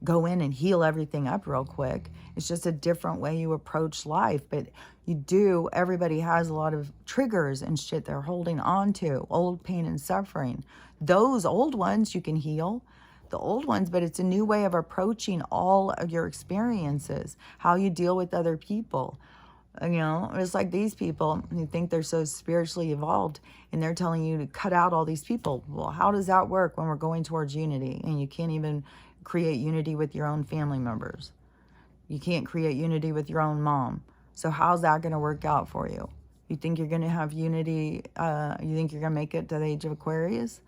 go in and heal everything up real quick. It's just a different way you approach life. But everybody has a lot of triggers and shit they're holding on to, old pain and suffering. Those old ones you can heal, the old ones, but it's a new way of approaching all of your experiences, how you deal with other people. It's like these people who think they're so spiritually evolved and they're telling you to cut out all these people. Well, how does that work when we're going towards unity and you can't even create unity with your own family members? You can't create unity with your own mom. So how's that going to work out for you? You think you're going to have unity? You think you're going to make it to the age of Aquarius?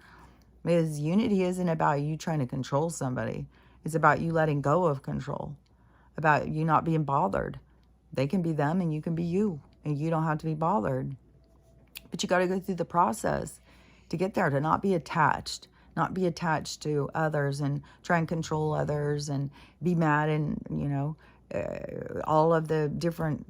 Because unity isn't about you trying to control somebody. It's about you letting go of control, about you not being bothered. They can be them and you can be you, and you don't have to be bothered. But you got to go through the process to get there, to not be attached to others and try and control others and be mad and, all of the different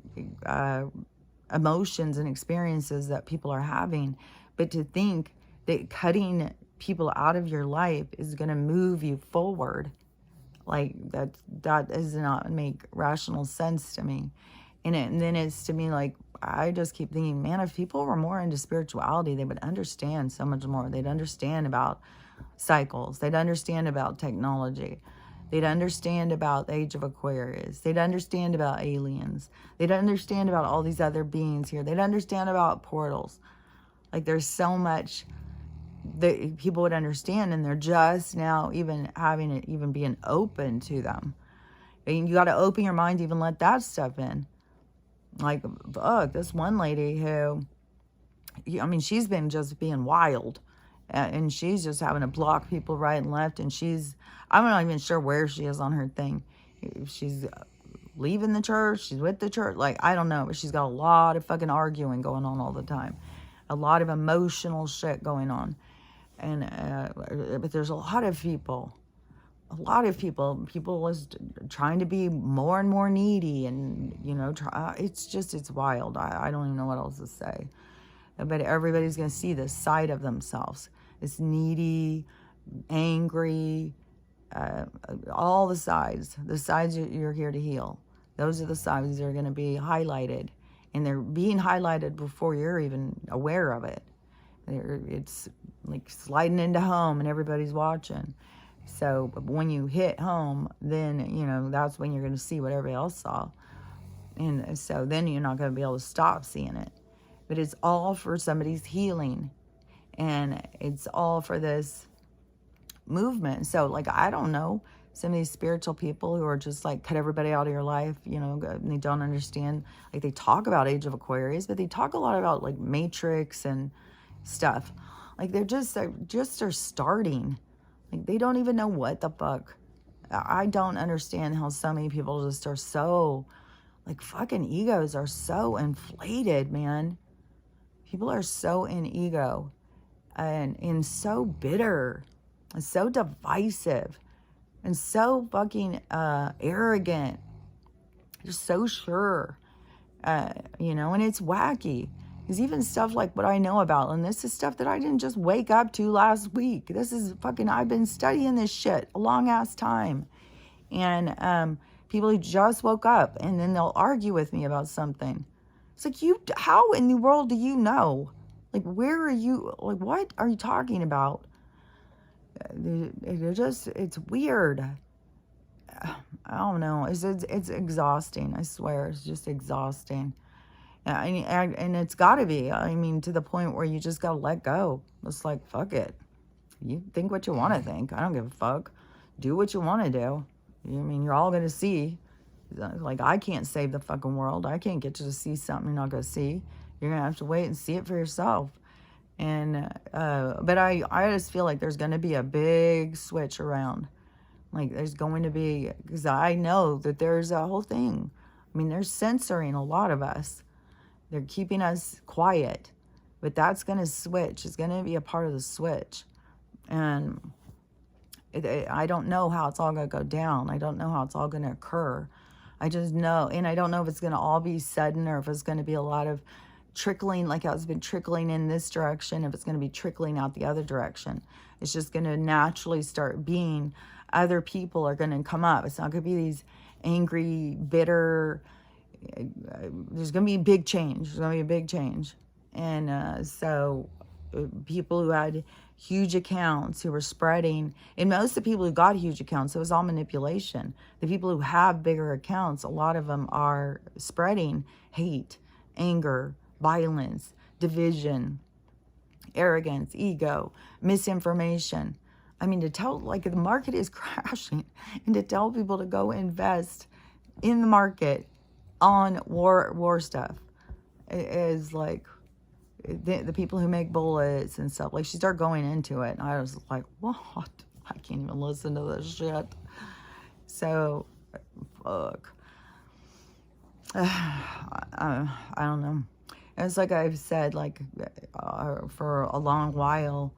emotions and experiences that people are having. But to think that cutting people out of your life is going to move you forward, like that does not make rational sense to me. And then it's to me like, I just keep thinking, man, if people were more into spirituality, they would understand so much more. They'd understand about cycles. They'd understand about technology. They'd understand about the age of Aquarius. They'd understand about aliens. They'd understand about all these other beings here. They'd understand about portals. Like, there's so much that people would understand, and they're just now even having it even being open to them. And you got to open your mind to even let that stuff in. Like, look, this one lady who, she's been just being wild, and she's just having to block people right and left, and I'm not even sure where she is on her thing. She's leaving the church, she's with the church, like, I don't know, but she's got a lot of fucking arguing going on all the time. A lot of emotional shit going on. And, but there's a lot of people is trying to be more and more needy, and it's wild. I don't even know what else to say. But everybody's going to see this side of themselves, this needy, angry, all the sides you're here to heal. Those are the sides that are going to be highlighted, and they're being highlighted before you're even aware of it. It's like sliding into home and everybody's watching. So when you hit home, then, that's when you're going to see what everybody else saw. And so then you're not going to be able to stop seeing it. But it's all for somebody's healing. And it's all for this movement. So, like, I don't know, some of these spiritual people who are just like, cut everybody out of your life, and they don't understand. Like, they talk about Age of Aquarius, but they talk a lot about, like, Matrix and stuff. Like, they're starting. Like, they don't even know what the fuck. I don't understand how so many people just are so, like, fucking egos are so inflated, man. People are so in ego and so bitter and so divisive and so fucking arrogant. Just so sure, and it's wacky. Because even stuff like what I know about, and this is stuff that I didn't just wake up to last week. This is I've been studying this shit a long ass time. And people who just woke up, and then they'll argue with me about something. It's like, how in the world do you know? Like, where are you? Like, what are you talking about? It's weird. I don't know. It's exhausting. I swear, it's just exhausting. And it's got to be. To the point where you just got to let go. It's like, fuck it. You think what you want to think. I don't give a fuck. Do what you want to do. You're all going to see. Like, I can't save the fucking world. I can't get you to see something you're not going to see. You're going to have to wait and see it for yourself. And, but I just feel like there's going to be a big switch around. Like, there's going to be, because I know that there's a whole thing. They're censoring a lot of us. They're keeping us quiet, but that's going to switch. It's going to be a part of the switch. And I don't know how it's all going to go down. I don't know how it's all going to occur. I just know, and I don't know if it's going to all be sudden or if it's going to be a lot of trickling, like how it's been trickling in this direction, if it's going to be trickling out the other direction. It's just going to naturally start being other people are going to come up. It's not going to be these angry, bitter. There's going to be a big change. There's going to be a big change. And so people who had huge accounts who were spreading, and most of the people who got huge accounts, it was all manipulation. The people who have bigger accounts, a lot of them are spreading hate, anger, violence, division, arrogance, ego, misinformation. I mean, to tell, like, the market is crashing, and to tell people to go invest in the market on war stuff is like, the people who make bullets and stuff, like, she started going into it, and I was like, what? I can't even listen to this shit. So, fuck. I don't know. It's like I've said, like, for a long while,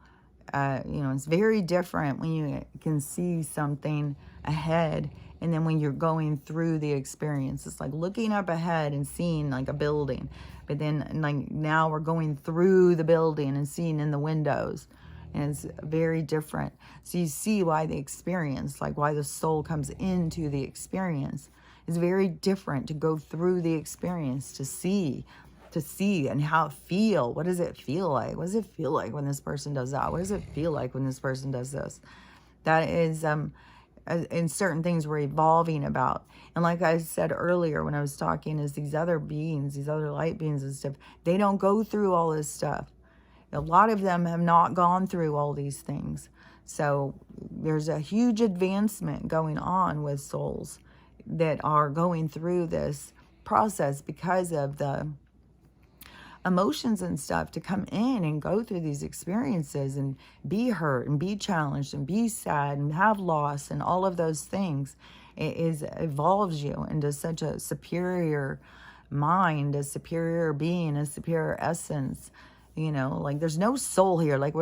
you know, it's very different when you can see something ahead, and then when you're going through the experience. It's like looking up ahead and seeing, like, a building, but then, like, now we're going through the building and seeing in the windows, and it's very different. So you see why the experience, like, why the soul comes into the experience, is very different to go through the experience to see and how it feel. What does it feel like? What does it feel like when this person does that? What does it feel like when this person does this? That is, in certain things we're evolving about. And like I said earlier when I was talking, is these other beings, these other light beings and stuff, they don't go through all this stuff. A lot of them have not gone through all these things. So there's a huge advancement going on with souls that are going through this process because of the emotions and stuff, to come in and go through these experiences and be hurt and be challenged and be sad and have loss and all of those things. It evolves you into such a superior mind, a superior being, a superior essence. You know, like, there's no soul here. Like,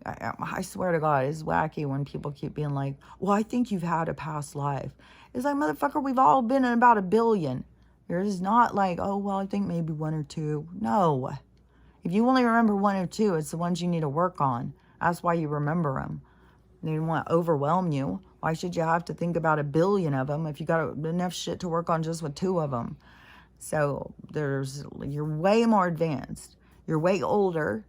I swear to God, it's wacky when people keep being like, well, I think you've had a past life. It's like, motherfucker, we've all been in about 1 billion. There's not like, oh, well, I think maybe 1 or 2. No. If you only remember 1 or 2, it's the ones you need to work on. That's why you remember them. They don't want to overwhelm you. Why should you have to think about 1 billion of them if you got enough shit to work on just with 2 of them? So you're way more advanced. You're way older.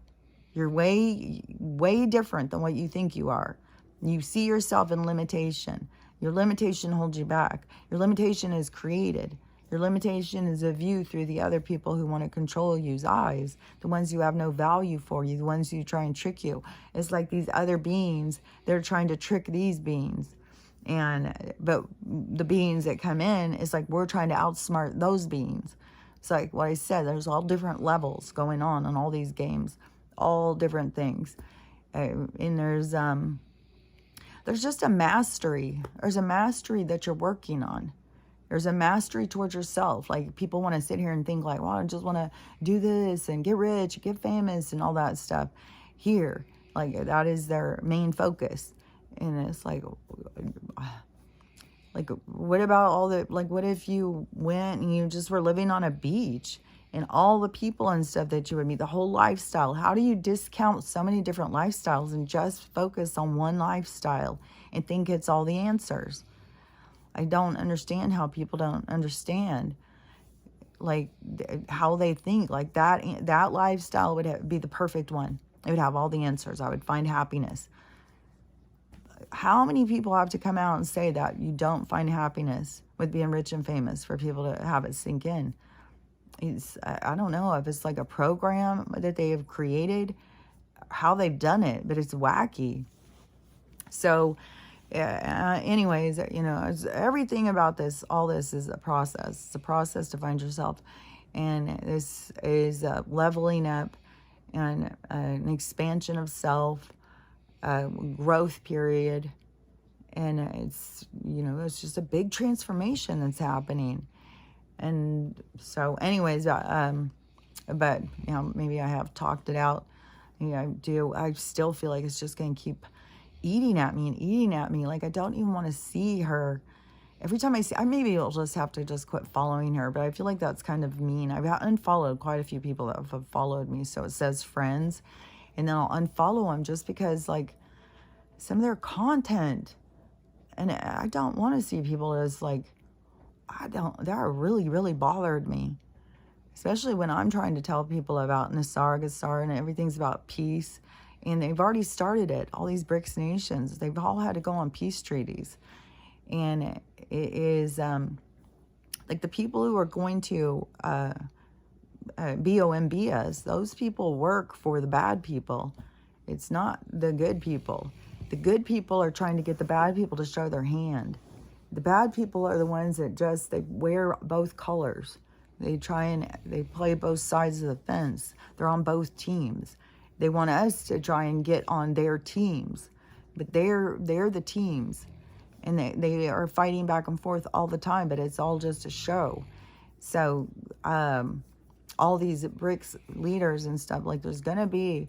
You're way, way different than what you think you are. You see yourself in limitation. Your limitation holds you back. Your limitation is created. Your limitation is a view through the other people who want to control you's eyes, the ones who have no value for you, the ones who try and trick you. It's like these other beings, they're trying to trick these beings. But the beings that come in, it's like we're trying to outsmart those beings. It's like what I said, there's all different levels going on in all these games, all different things. And there's just a mastery. There's a mastery that you're working on. There's a mastery towards yourself. Like, people want to sit here and think like, well, I just want to do this and get rich, get famous and all that stuff. Here, like, that is their main focus. And it's like, what about all the, like, what if you went and you just were living on a beach and all the people and stuff that you would meet, the whole lifestyle? How do you discount so many different lifestyles and just focus on one lifestyle and think it's all the answers? I don't understand how people don't understand, like, how they think. Like, that lifestyle would be the perfect one. It would have all the answers. I would find happiness. How many people have to come out and say that you don't find happiness with being rich and famous for people to have it sink in? I don't know if it's like a program that they have created, how they've done it, but it's wacky. So anyways, you know, everything about this, all this is a process. It's a process to find yourself. And this is leveling up and an expansion of self, growth period. And it's, you know, it's just a big transformation that's happening. And so anyways, but, you know, maybe I have talked it out. You know, I still feel like it's just going to keep eating at me. Like, I don't even want to see her. Every time I see, maybe I'll just have to just quit following her, but I feel like that's kind of mean. I've unfollowed quite a few people that have followed me, so it says friends, and then I'll unfollow them just because, like, some of their content, And I don't want to see people as like, that really, really bothered me. Especially when I'm trying to tell people about Nisargastana and everything's about peace. And they've already started it. All these BRICS nations, they've all had to go on peace treaties. And it is like the people who are going to BOMB us, those people work for the bad people. It's not the good people. The good people are trying to get the bad people to show their hand. The bad people are the ones that they wear both colors. They play both sides of the fence. They're on both teams. They want us to try and get on their teams, but they're the teams, and they are fighting back and forth all the time, but it's all just a show. So all these BRICS leaders and stuff, like there's gonna be,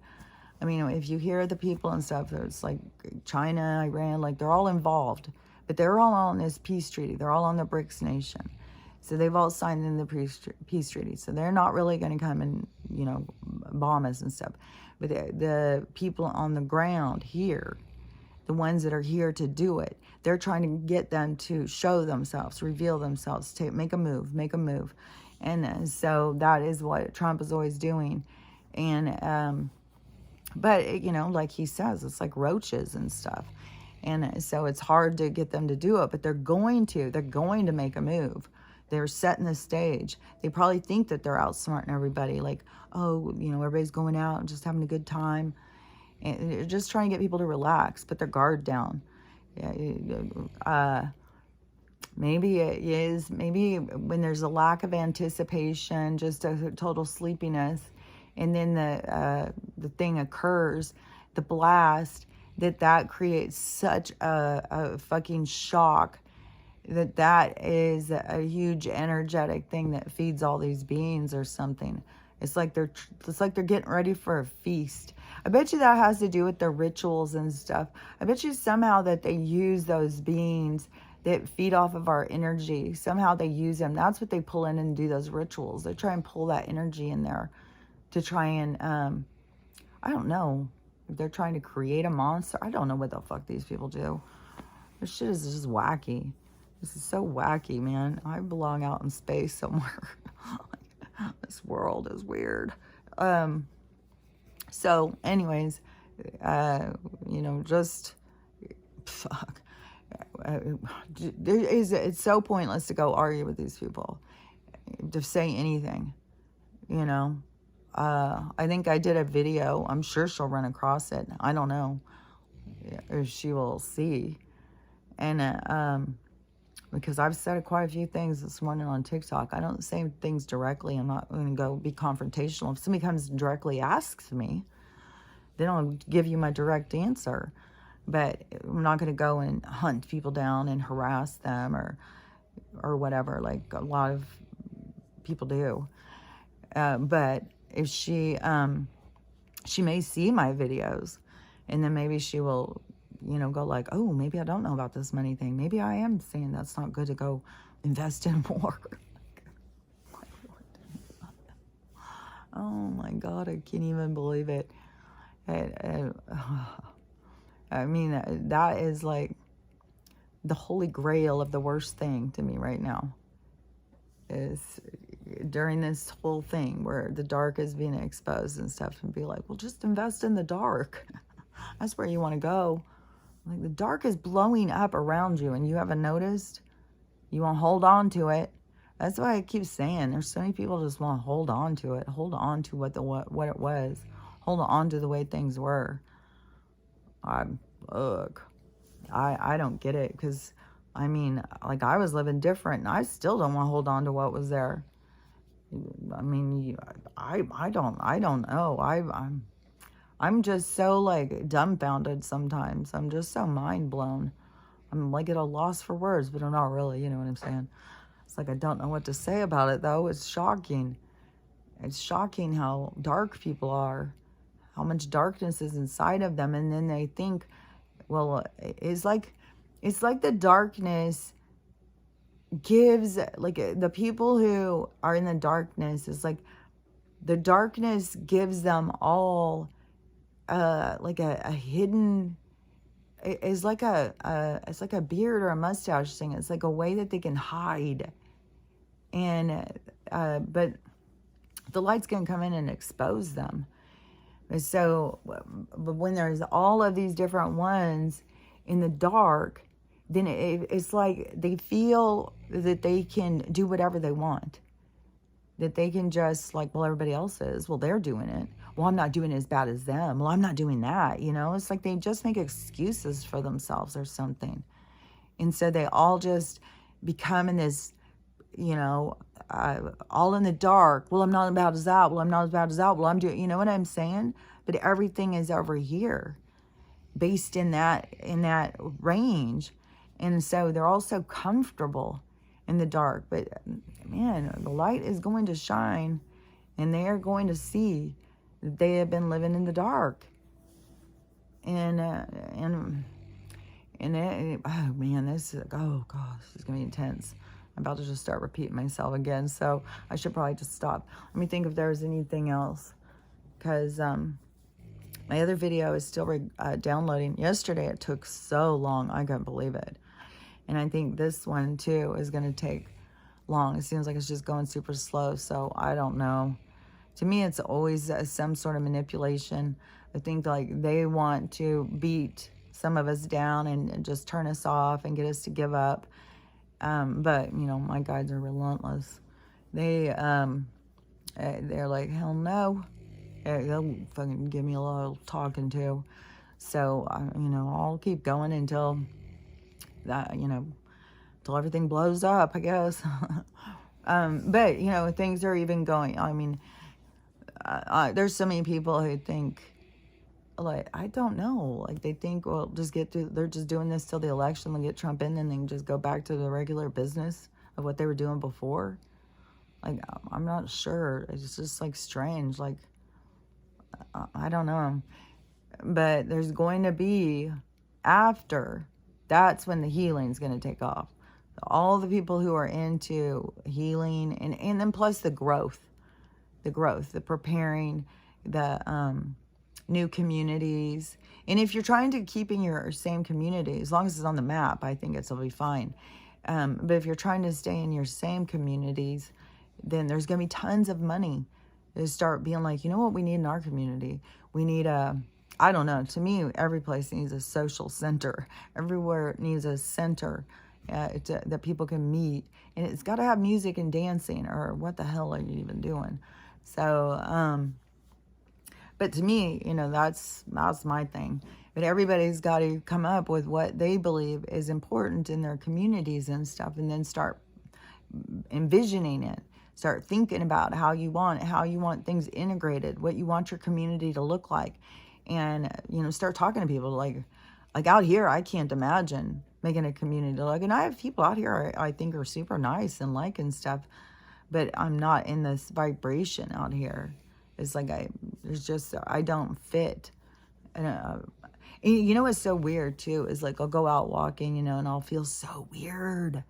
I mean, if you hear the people and stuff, it's like China, Iran, like they're all involved, but they're all on this peace treaty. They're all on the BRICS nation. So they've all signed in the peace treaty. So they're not really going to come and, bomb us and stuff. But the people on the ground here, the ones that are here to do it, they're trying to get them to show themselves, reveal themselves, make a move. And so that is what Trump is always doing. And, but, like he says, it's like roaches and stuff. And so it's hard to get them to do it, but they're going to make a move. They're setting the stage. They probably think that they're outsmarting everybody. Like, oh, everybody's going out and just having a good time. And they're just trying to get people to relax, put their guard down. Maybe it is, maybe when there's a lack of anticipation, just a total sleepiness, and then the thing occurs, the blast, that creates such a fucking shock that is a huge energetic thing that feeds all these beings or something. It's like they're getting ready for a feast. I bet you that has to do with their rituals and stuff. I bet you somehow that they use those beings that feed off of our energy. Somehow they use them. That's what they pull in and do those rituals. They try and pull that energy in there to try and, I don't know. If they're trying to create a monster. I don't know what the fuck these people do. This shit is just wacky. This is so wacky, man. I belong out in space somewhere. This world is weird. So anyways, just fuck. It's so pointless to go argue with these people, to say anything, I think I did a video. I'm sure she'll run across it. I don't know if she will see. And because I've said quite a few things this morning on TikTok. I don't say things directly. I'm not going to go be confrontational. If somebody comes and directly asks me, then I'll give you my direct answer. But I'm not going to go and hunt people down and harass them or whatever, like a lot of people do. But if she may see my videos, and then maybe she will, go like, oh, maybe I don't know about this money thing. Maybe I am saying that's not good to go invest in more. Oh my God, I can't even believe it. I mean, that is like the holy grail of the worst thing to me right now. Is during this whole thing where the dark is being exposed and stuff, and be like, well, just invest in the dark. That's where you want to go. Like, the dark is blowing up around you and you haven't noticed. You want to hold on to it. That's why I keep saying there's so many people just want to hold on to it. Hold on to what it was. Hold on to the way things were. I don't get it, because I mean, like, I was living different and I still don't want to hold on to what was there. I mean, I don't know. I'm just so like dumbfounded sometimes. I'm just so mind blown. I'm like at a loss for words, but I'm not really, you know what I'm saying? It's like I don't know what to say about it though. It's shocking. It's shocking how dark people are, how much darkness is inside of them, and then they think, well, it's like the darkness gives, like, the people who are in the darkness, is like the darkness gives them all like a hidden is like it's like a beard or a mustache thing. It's like a way that they can hide. And but the light's going to come in and expose them. So but when there's all of these different ones in the dark, then it's like they feel that they can do whatever they want. That they can just, like, well, everybody else is. Well, they're doing it. Well, I'm not doing it as bad as them. Well, I'm not doing that. You know, it's like they just make excuses for themselves or something. And so they all just become in this, you know, all in the dark. Well, I'm not as bad as that. Well, I'm not as bad as that. Well, I'm doing, you know what I'm saying? But everything is over here based in that range. And so they're all so comfortable in the dark. But man, the light is going to shine, and they are going to see that they have been living in the dark. And oh man, this is, oh gosh, this is gonna be intense. I'm about to just start repeating myself again, so I should probably just stop. Let me think if there's anything else, because my other video is still downloading. Yesterday it took so long, I couldn't believe it. And I think this one too is going to take long. It seems like it's just going super slow, so I don't know. To me, it's always some sort of manipulation. I think like they want to beat some of us down and just turn us off and get us to give up. But you know, my guides are relentless. They're like, hell no. They'll fucking give me a little talking to. So, you know, I'll keep going until that, you know, until everything blows up, I guess. But, you know, things are even going, I mean, there's so many people who think, like, I don't know, like, they think, well, just get through, they're just doing this till the election, they'll get Trump in, and then just go back to the regular business of what they were doing before. Like, I'm not sure. It's just, like, strange, like, I don't know. But there's going to be, after, that's when the healing's going to take off. All the people who are into healing, and then plus the growth, the preparing, the new communities. And if you're trying to keep in your same community, as long as it's on the map, I think it'll be fine. But if you're trying to stay in your same communities, then there's going to be tons of money to start being like, you know what we need in our community? We need I don't know, to me, every place needs a social center. Everywhere needs a center that people can meet. And it's got to have music and dancing, or what the hell are you even doing? So, but to me, you know, that's my thing. But everybody's got to come up with what they believe is important in their communities and stuff, and then start envisioning it. Start thinking about how you want things integrated, what you want your community to look like. And, you know, start talking to people like out here, I can't imagine making a community like, and I have people out here I think are super nice and like and stuff, but I'm not in this vibration out here. It's like I don't fit. And, you know what's so weird too is like I'll go out walking, you know, and I'll feel so weird.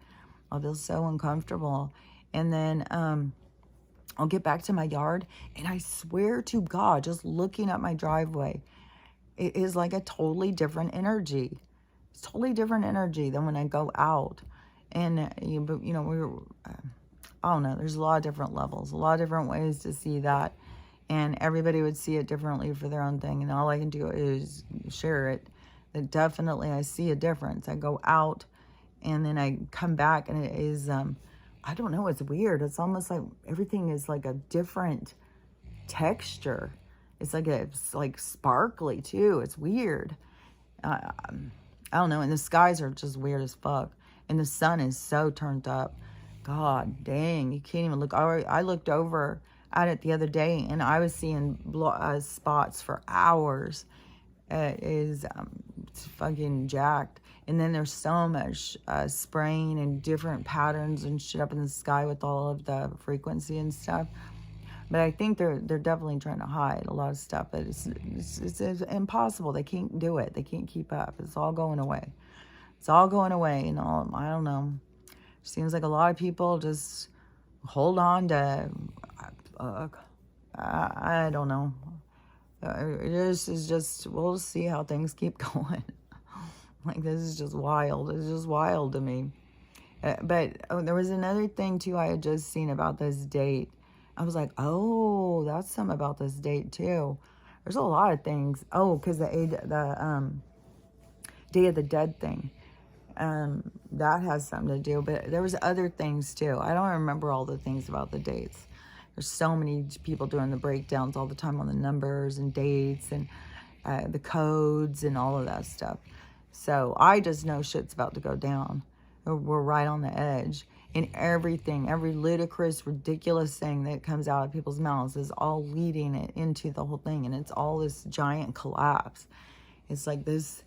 I'll feel so uncomfortable. And then I'll get back to my yard, and I swear to God, just looking at my driveway, it is like a totally different energy. It's totally different energy than when I go out. And, you know, I don't know, there's a lot of different levels, a lot of different ways to see that. And everybody would see it differently for their own thing. And all I can do is share it. That definitely I see a difference. I go out, and then I come back, and it is... I don't know, it's weird. It's almost like everything is like a different texture. It's like sparkly too. It's weird. I don't know. And the skies are just weird as fuck. And the sun is so turned up. God dang, you can't even look. I looked over at it the other day, and I was seeing spots for hours. It's fucking jacked. And then there's so much spraying and different patterns and shit up in the sky with all of the frequency and stuff. But I think they're definitely trying to hide a lot of stuff. But it's impossible. They can't do it. They can't keep up. It's all going away. It's all going away. You know, I don't know. It seems like a lot of people just hold on to. I don't know. This is just, we'll see how things keep going. Like, this is just wild. It's just wild to me. But there was another thing, too, I had just seen about this date. I was like, oh, that's something about this date, too. There's a lot of things. Oh, because the Day of the Dead thing. That has something to do. But there was other things, too. I don't remember all the things about the dates. There's so many people doing the breakdowns all the time on the numbers and dates and the codes and all of that stuff. So I just know shit's about to go down. We're right on the edge. And everything, every ludicrous, ridiculous thing that comes out of people's mouths is all leading it into the whole thing. And it's all this giant collapse. It's like this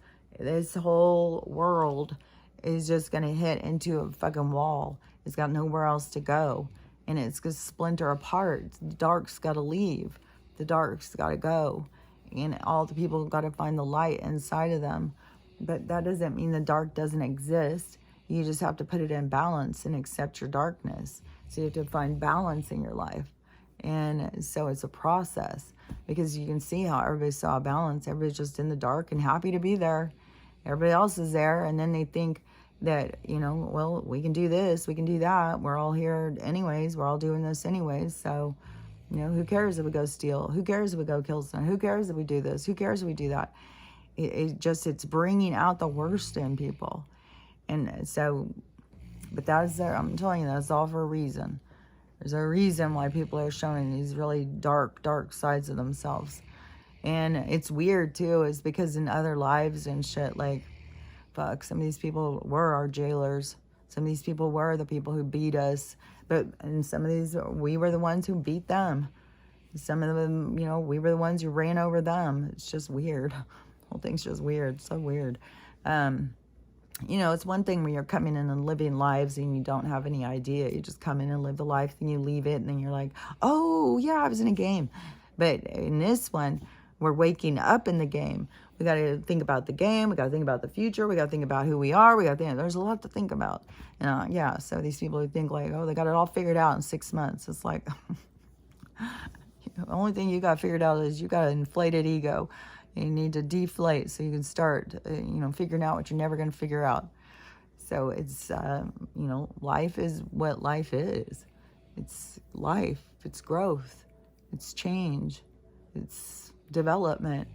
whole world is just going to hit into a fucking wall. It's got nowhere else to go. And it's going to splinter apart. The dark's got to leave. The dark's got to go. And all the people got to find the light inside of them. But that doesn't mean the dark doesn't exist. You just have to put it in balance and accept your darkness. So you have to find balance in your life. And so it's a process, because you can see how everybody saw balance. Everybody's just in the dark and happy to be there. Everybody else is there. And then they think that, well, we can do this, we can do that. We're all here anyways. We're all doing this anyways. So, who cares if we go steal? Who cares if we go kill someone? Who cares if we do this? Who cares if we do that? It's bringing out the worst in people. And so, but I'm telling you, that's all for a reason. There's a reason why people are showing these really dark, dark sides of themselves. And it's weird too, is because in other lives and shit, like, fuck, some of these people were our jailers. Some of these people were the people who beat us. And some of these, we were the ones who beat them. Some of them, we were the ones who ran over them. It's just weird. The whole thing's just weird. So weird. It's one thing when you're coming in and living lives and you don't have any idea. You just come in and live the life, and you leave it, and then you're like, oh, yeah, I was in a game. But in this one, we're waking up in the game. We got to think about the game. We got to think about the future. We got to think about who we are. There's a lot to think about. So these people who think like, oh, they got it all figured out in 6 months. It's like, the only thing you got figured out is you got an inflated ego. You need to deflate so you can start, figuring out what you're never going to figure out. So it's, life is what life is. It's life. It's growth. It's change. It's development.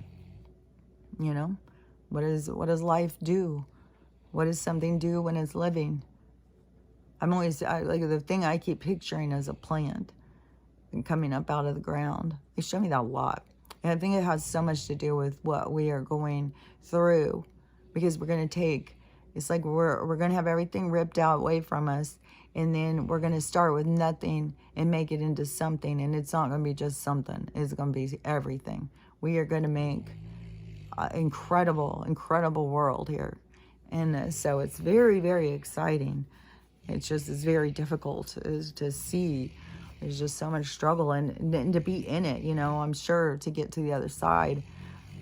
What does life do? What does something do when it's living? The thing I keep picturing as a plant and coming up out of the ground. They show me that a lot. And I think it has so much to do with what we are going through, because we're going to it's like we're going to have everything ripped out away from us, and then we're going to start with nothing and make it into something, and it's not going to be just something. It's going to be everything. We are going to make an incredible, incredible world here. And so it's very, very exciting. It's very difficult to see. There's just so much struggle, and to be in it, I'm sure to get to the other side,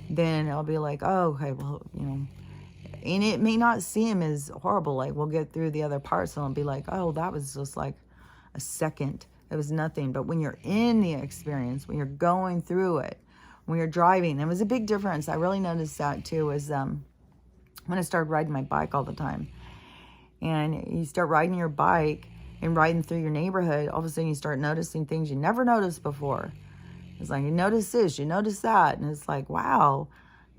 then I'll be like, oh, okay, well, and it may not seem as horrible. Like, we'll get through the other parts and I'll be like, oh, that was just like a second. It was nothing. But when you're in the experience, when you're going through it, when you're driving, it was a big difference. I really noticed that too, was when I started riding my bike all the time. And you start riding your bike and riding through your neighborhood, all of a sudden you start noticing things you never noticed before. It's like, you notice this, you notice that. And it's like, wow.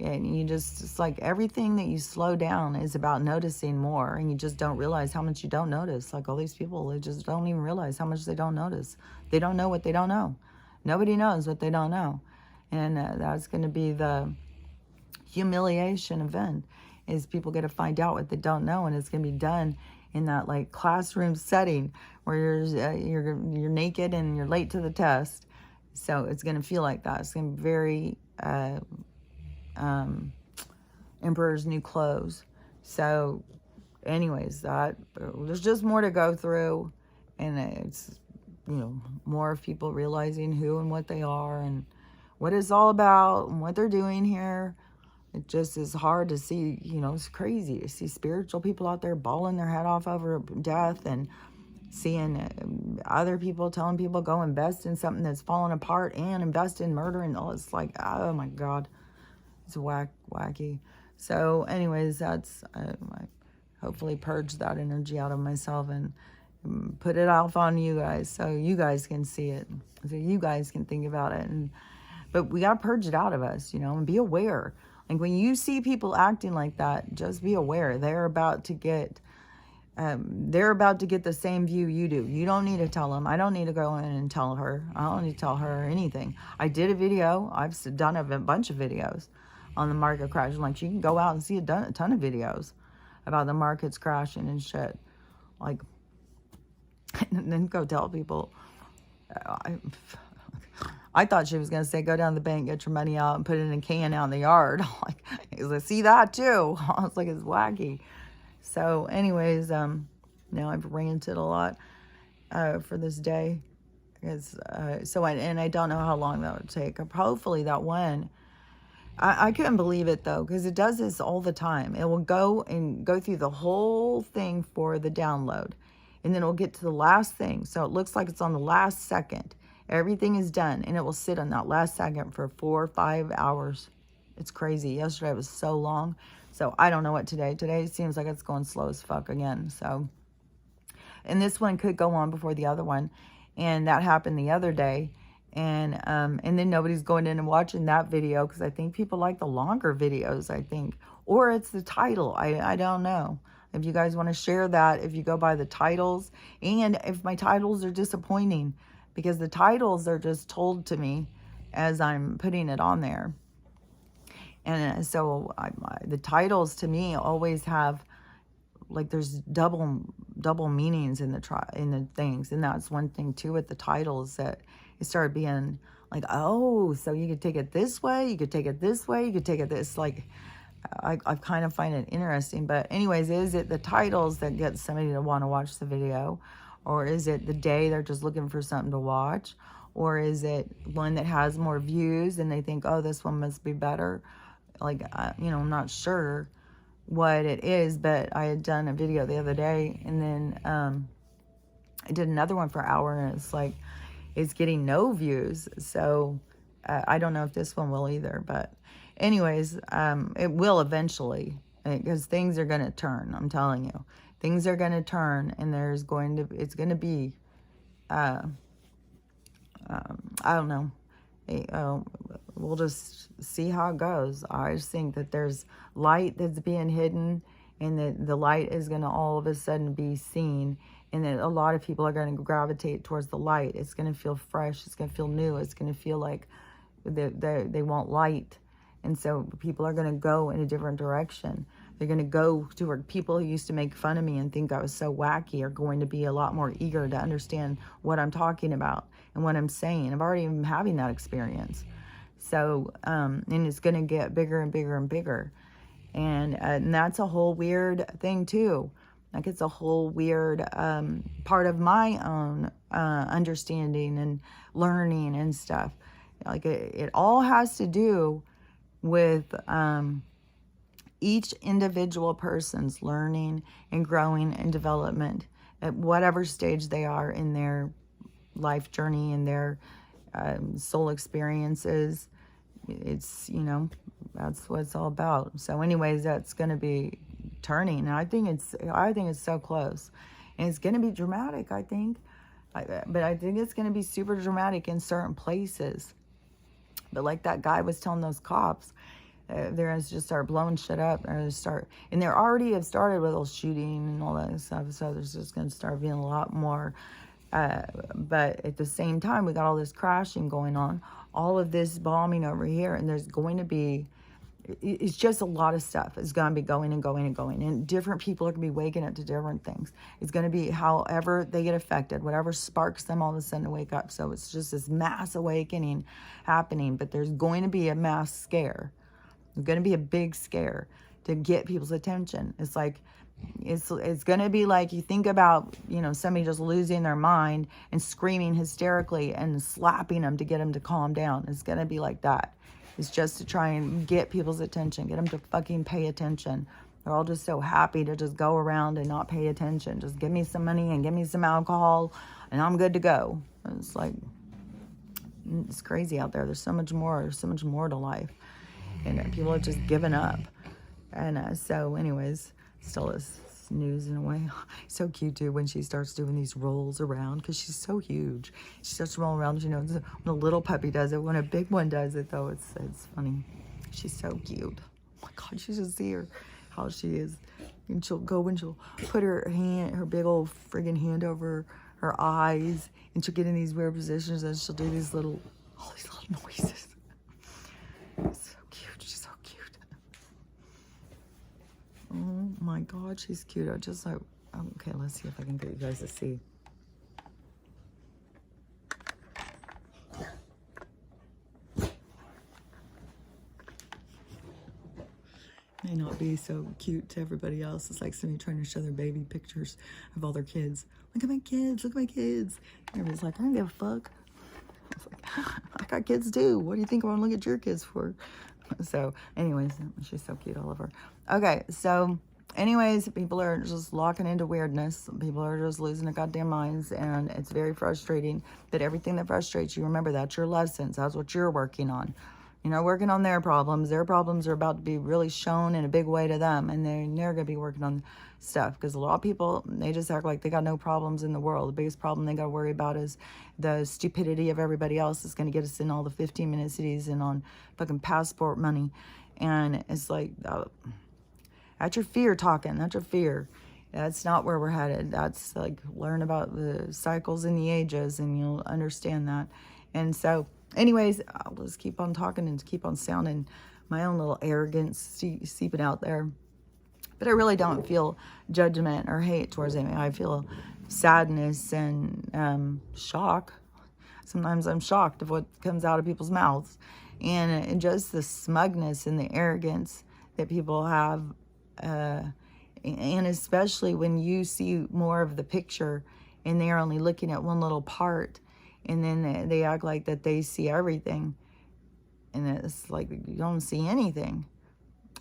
And it's like everything that you slow down is about noticing more. And you just don't realize how much you don't notice. Like all these people, they just don't even realize how much they don't notice. They don't know what they don't know. Nobody knows what they don't know. And that's going to be the humiliation event, is people get to find out what they don't know. And it's going to be done in that like classroom setting where you're naked and you're late to the test. So it's going to feel like that. It's going to be very Emperor's New Clothes. So anyways, there's just more to go through, and it's more of people realizing who and what they are and what it's all about and what they're doing here. It just is hard to see, it's crazy to see spiritual people out there bawling their head off over death, and seeing other people telling people go invest in something that's falling apart and invest in murder, and all. It's like, oh my God, it's wacky. So anyways, that's, I hopefully purge that energy out of myself and put it off on you guys so you guys can see it, so you guys can think about it. But we got to purge it out of us, and be aware. Like when you see people acting like that, just be aware. They're about to get the same view you do. You don't need to tell them. I don't need to go in and tell her. I don't need to tell her anything. I did a video. I've done a bunch of videos on the market crash. Like, you can go out and see a ton of videos about the markets crashing and shit. Like, and then go tell people. I thought she was going to say, go down to the bank, get your money out, and put it in a can out in the yard. I see that too. I was like, it's wacky. So anyways, now I've ranted a lot for this day. And I don't know how long that would take. Hopefully that one. I couldn't believe it though, because it does this all the time. It will go through the whole thing for the download. And then it'll get to the last thing. So it looks like it's on the last second. Everything is done. And it will sit on that last second for 4 or 5 hours. It's crazy. Yesterday was so long. So I don't know what today. Today seems like it's going slow as fuck again. So, and this one could go on before the other one. And that happened the other day. And then nobody's going in and watching that video because I think people like the longer videos, I think. Or it's the title. I don't know. If you guys want to share that, if you go by the titles, and if my titles are disappointing, because the titles are just told to me as I'm putting it on there. And so the titles to me always have, like, there's double meanings in the things. And that's one thing too with the titles, that it started being like, oh, so you could take it this way, you could take it this way, you could take it this, like, I kind of find it interesting. But anyways, is it the titles that get somebody to want to watch the video? Or is it the day they're just looking for something to watch? Or is it one that has more views and they think, oh, this one must be better? Like, I'm not sure what it is, but I had done a video the other day, and then I did another one for an hour, and it's like, it's getting no views. So I don't know if this one will either, but anyways, it will eventually, because things are going to turn. I'm telling you, things are going to turn, and it's going to be, I don't know. We'll just see how it goes. I just think that there's light that's being hidden, and that the light is going to all of a sudden be seen, and that a lot of people are going to gravitate towards the light. It's going to feel fresh. It's going to feel new. It's going to feel like they want light. And so people are going to go in a different direction. They're going to go to where people who used to make fun of me and think I was so wacky are going to be a lot more eager to understand what I'm talking about and what I'm saying. I've already been having that experience. So, and it's going to get bigger and bigger and bigger. And that's a whole weird thing too. Like, it's a whole weird part of my own understanding and learning and stuff. Like, it all has to do with each individual person's learning and growing and development at whatever stage they are in their life journey and their soul experiences. It's, that's what it's all about. So anyways, that's going to be turning. And I think it's so close. And it's going to be dramatic, I think. But I think it's going to be super dramatic in certain places. But like that guy was telling those cops, they're going to just start blowing shit up. And they already have started with all shooting and all that stuff. So there's just going to start being a lot more. But at the same time, we got all this crashing going on, all of this bombing over here, and there's going to be, it's just a lot of stuff. It's going to be going and going and going, and different people are going to be waking up to different things. It's going to be however they get affected, whatever sparks them all of a sudden to wake up. So it's just this mass awakening happening, but there's going to be a mass scare. There's going to be a big scare to get people's attention. It's like, it's going to be like, you think about, somebody just losing their mind and screaming hysterically and slapping them to get them to calm down. It's going to be like that. It's just to try and get people's attention, get them to fucking pay attention. They're all just so happy to just go around and not pay attention. Just give me some money and give me some alcohol and I'm good to go. It's like, it's crazy out there. There's so much more to life. And people are just giving up. And so anyways, still is news in a way. So cute too when she starts doing these rolls around because she's so huge. She starts rolling around, you know, when a little puppy does it, when a big one does it though, it's funny. She's so cute. Oh my God, you should see her, how she is. And she'll go and she'll put her hand, her big old friggin' hand over her eyes, and she'll get in these weird positions and she'll do these little, all these little noises. So cute, she's so cute. Oh my God, she's cute. I just like, okay, let's see if I can get you guys to see. May not be so cute to everybody else. It's like somebody trying to show their baby pictures of all their kids. Look at my kids, look at my kids. And everybody's like, I don't give a fuck. I was like, I got kids too. What do you think I want to look at your kids for? So anyways, she's so cute, I love her. Okay, so anyways, people are just locking into weirdness. People are just losing their goddamn minds, and it's very frustrating. But everything that frustrates you, remember, that's your lessons. That's what you're working on. You're not working on their problems. Their problems are about to be really shown in a big way to them, and they're going to be working on stuff. Because a lot of people, they just act like they got no problems in the world. The biggest problem they got to worry about is the stupidity of everybody else that's going to get us in all the 15-minute cities and on fucking passport money. And it's like, that's your fear talking. That's your fear. That's not where we're headed. That's like, learn about the cycles and the ages, and you'll understand that. And so, anyways, I'll just keep on talking and keep on sounding my own little arrogance seeping out there. But I really don't feel judgment or hate towards anyone. I feel sadness and shock. Sometimes I'm shocked of what comes out of people's mouths. And just the smugness and the arrogance that people have. And especially when you see more of the picture and they're only looking at one little part. And then they act like that they see everything. And it's like, you don't see anything.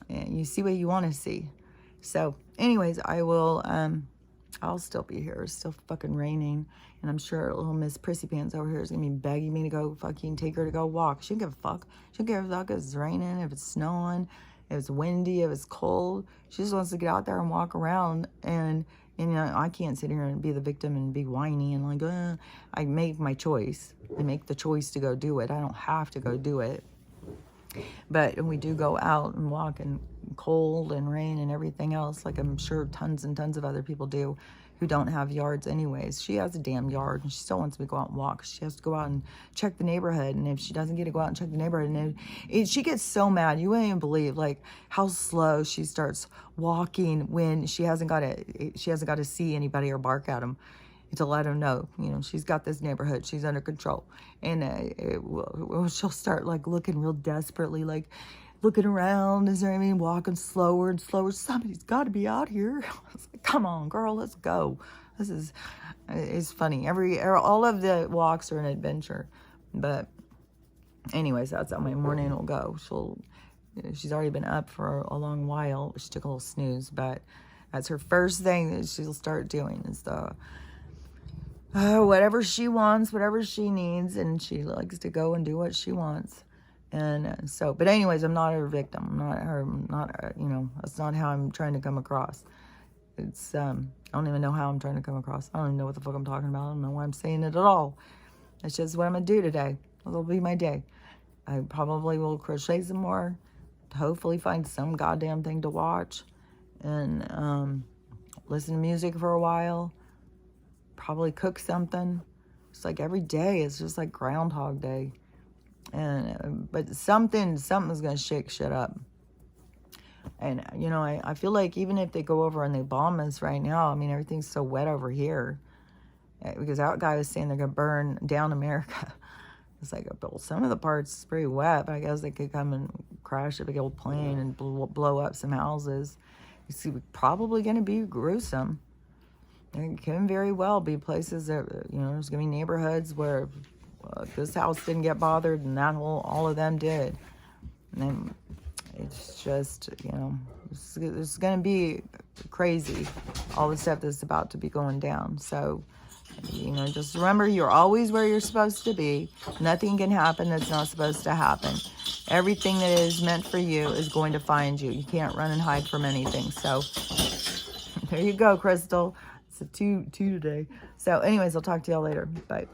You see what you want to see. So, anyways, I'll still be here. It's still fucking raining. And I'm sure little Miss Prissy Pants over here is going to be begging me to go fucking take her to go walk. She don't give a fuck. She don't give a fuck if it's raining, if it's snowing, if it's windy, if it's cold. She just wants to get out there and walk around. And you know, I can't sit here and be the victim and be whiny and like, I make my choice. I make the choice to go do it. I don't have to go do it. But we do go out and walk in cold and rain and everything else, like I'm sure tons and tons of other people do who don't have yards anyways. She has a damn yard, and she still wants me to go out and walk. She has to go out and check the neighborhood, and if she doesn't get to go out and check the neighborhood, and she gets so mad, you wouldn't even believe like how slow she starts walking when she hasn't got to see anybody or bark at them to let them know, you know, she's got this neighborhood, she's under control. And she'll start like looking real desperately, like looking around, is there anything, walking slower and slower. Somebody's got to be out here. I was like, come on, girl, let's go. It's funny. All of the walks are an adventure. But anyways, that's how my morning will go. She's already been up for a long while. She took a little snooze, but that's her first thing that she'll start doing is whatever she wants, whatever she needs, and she likes to go and do what she wants. And so, but anyways, I'm not her victim. I'm not her, you know, that's not how I'm trying to come across. It's, I don't even know how I'm trying to come across. I don't even know what the fuck I'm talking about. I don't know why I'm saying it at all. It's just what I'm going to do today. It'll be my day. I probably will crochet some more, hopefully find some goddamn thing to watch, and listen to music for a while, probably cook something. It's like every day is just like Groundhog Day. And but something's gonna shake shit up. And you know, I feel like even if they go over and they bomb us right now, I mean, everything's so wet over here, because that guy was saying they're gonna burn down America. It's like, well, some of the parts is pretty wet, but I guess they could come and crash a big old plane and blow up some houses. It's probably gonna be gruesome. It can very well be places that, you know, there's gonna be neighborhoods where this house didn't get bothered and all of them did. And then it's just, you know, it's going to be crazy, all the stuff that's about to be going down. So, you know, just remember, you're always where you're supposed to be. Nothing can happen that's not supposed to happen. Everything that is meant for you is going to find you. You can't run and hide from anything. So there you go, Crystal. It's a two today. So anyways, I'll talk to y'all later. Bye.